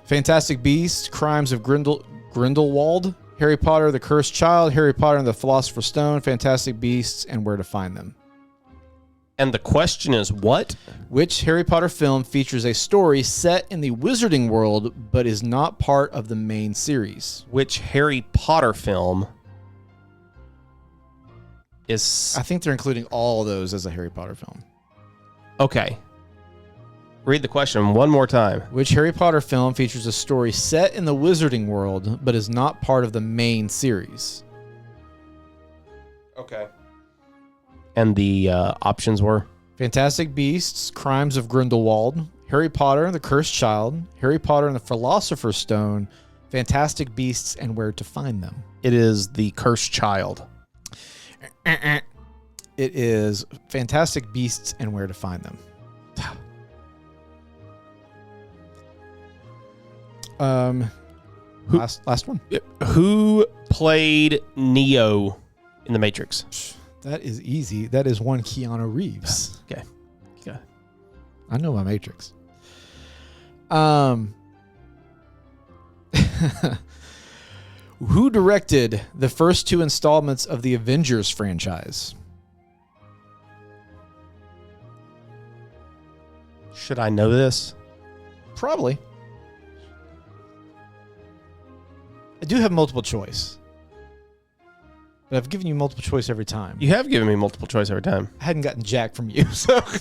Fantastic Beasts, Crimes of Grindelwald, Harry Potter, the Cursed Child, Harry Potter and the Philosopher's Stone, Fantastic Beasts, and Where to Find Them. And the question is what? Which Harry Potter film features a story set in the Wizarding world but is not part of the main series? Which Harry Potter film is... I think they're including all those as a Harry Potter film. Okay. Read the question one more time. Which Harry Potter film features a story set in the Wizarding world but is not part of the main series? Okay. And the options were? Fantastic Beasts, Crimes of Grindelwald, Harry Potter, the Cursed Child, Harry Potter and the Philosopher's Stone, Fantastic Beasts, and Where to Find Them. It is the Cursed Child. It is Fantastic Beasts and Where to Find Them. Last one. Who played Neo in The Matrix? That is easy. That is one Keanu Reeves. Okay. Okay. I know my Matrix. Who directed the first two installments of the Avengers franchise? Should I know this? Probably. I do have multiple choice. But I've given you multiple choice every time. You have given me multiple choice every time. I hadn't gotten jack from you, so I'm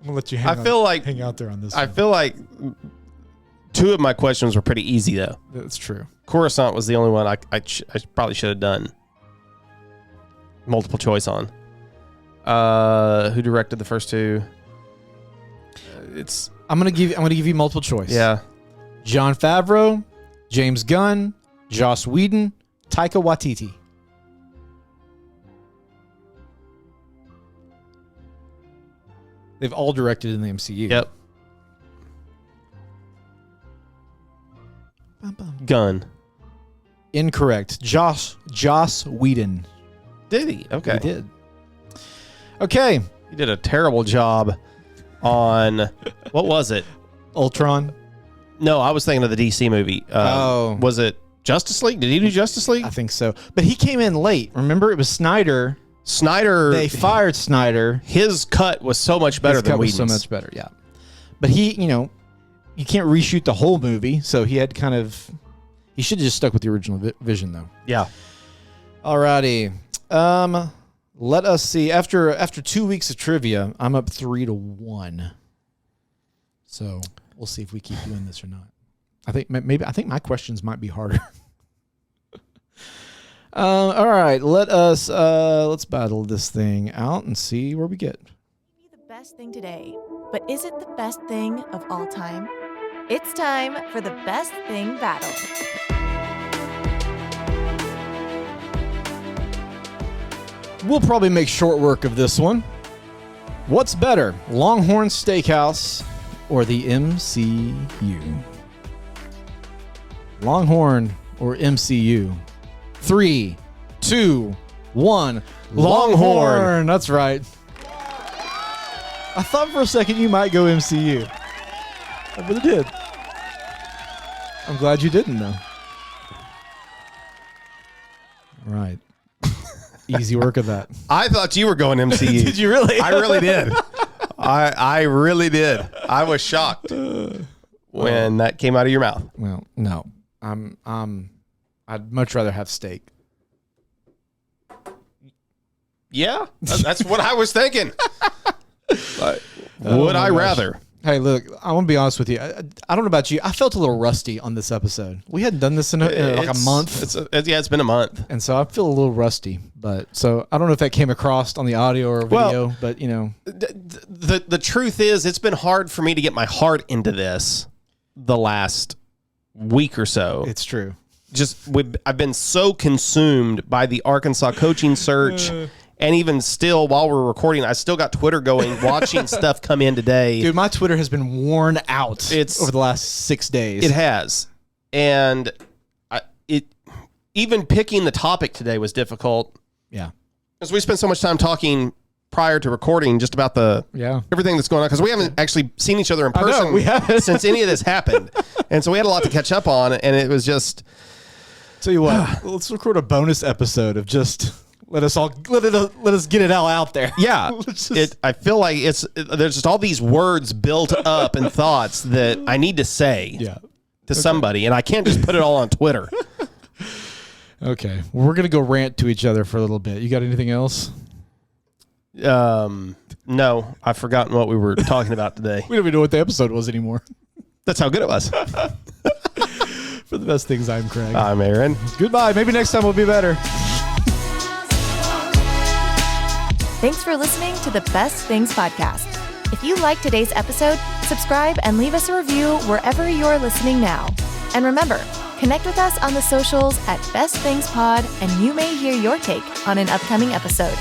gonna let you hang out there on this. I feel like two of my questions were pretty easy though. That's true. Coruscant was the only one I probably should have done multiple choice on. Who directed the first two? I'm gonna give you multiple choice. Yeah. Jon Favreau, James Gunn, Joss Whedon, Taika Waititi. They've all directed in the MCU. Yep. Gunn. Incorrect. Joss Whedon. Did he? Okay. He did. Okay. He did a terrible job on what was it? Ultron. No, I was thinking of the DC movie. Was it Justice League? Did he do Justice League? I think so. But he came in late. Remember, it was Snyder. They fired Snyder. His cut was so much better than Whedon's. So much better, yeah. But he, you can't reshoot the whole movie, so he should have just stuck with the original vision, though. Yeah. Alrighty. Let us see. After 2 weeks of trivia, I'm up 3-1. So we'll see if we keep doing this or not. I think my questions might be harder. All right, let's battle this thing out and see where we get. Maybe the best thing today, but is it the best thing of all time? It's time for the best thing battle. We'll probably make short work of this one. What's better, Longhorn Steakhouse or the MCU? Longhorn or MCU? 3, 2, 1. Longhorn. That's right. I thought for a second you might go MCU. I really did. I'm glad you didn't, though. All right. Easy work of that. I thought you were going MCU. Did you really? I really did. I really did. I was shocked when that came out of your mouth. Well, no. I'd much rather have steak. Yeah, that's what I was thinking. Would I rather? Hey, look, I want to be honest with you. I don't know about you. I felt a little rusty on this episode. We hadn't done this in like a month. It's been a month. And so I feel a little rusty. But so I don't know if that came across on the audio or video, but you know. The truth is, it's been hard for me to get my heart into this the last week or so. It's true. I've been so consumed by the Arkansas coaching search. And even still, while we're recording, I still got Twitter going, watching stuff come in today. Dude, my Twitter has been worn out over the last 6 days. It has. And even picking the topic today was difficult. Yeah. Because we spent so much time talking prior to recording just about everything that's going on. Because we haven't actually seen each other in person we haven't. since any of this happened. And so we had a lot to catch up on. And it was just... Tell you what, let's record a bonus episode of just... Let us get it all out there. Yeah, I feel like there's just all these words built up and thoughts that I need to say to somebody, and I can't just put it all on Twitter. Okay, well, we're gonna go rant to each other for a little bit. You got anything else? No, I've forgotten what we were talking about today. We don't even know what the episode was anymore. That's how good it was. For the best things, I'm Craig. I'm Aaron. Goodbye. Maybe next time will be better. Thanks for listening to the Best Things Podcast. If you liked today's episode, subscribe and leave us a review wherever you're listening now. And remember, connect with us on the socials at Best Things Pod, and you may hear your take on an upcoming episode.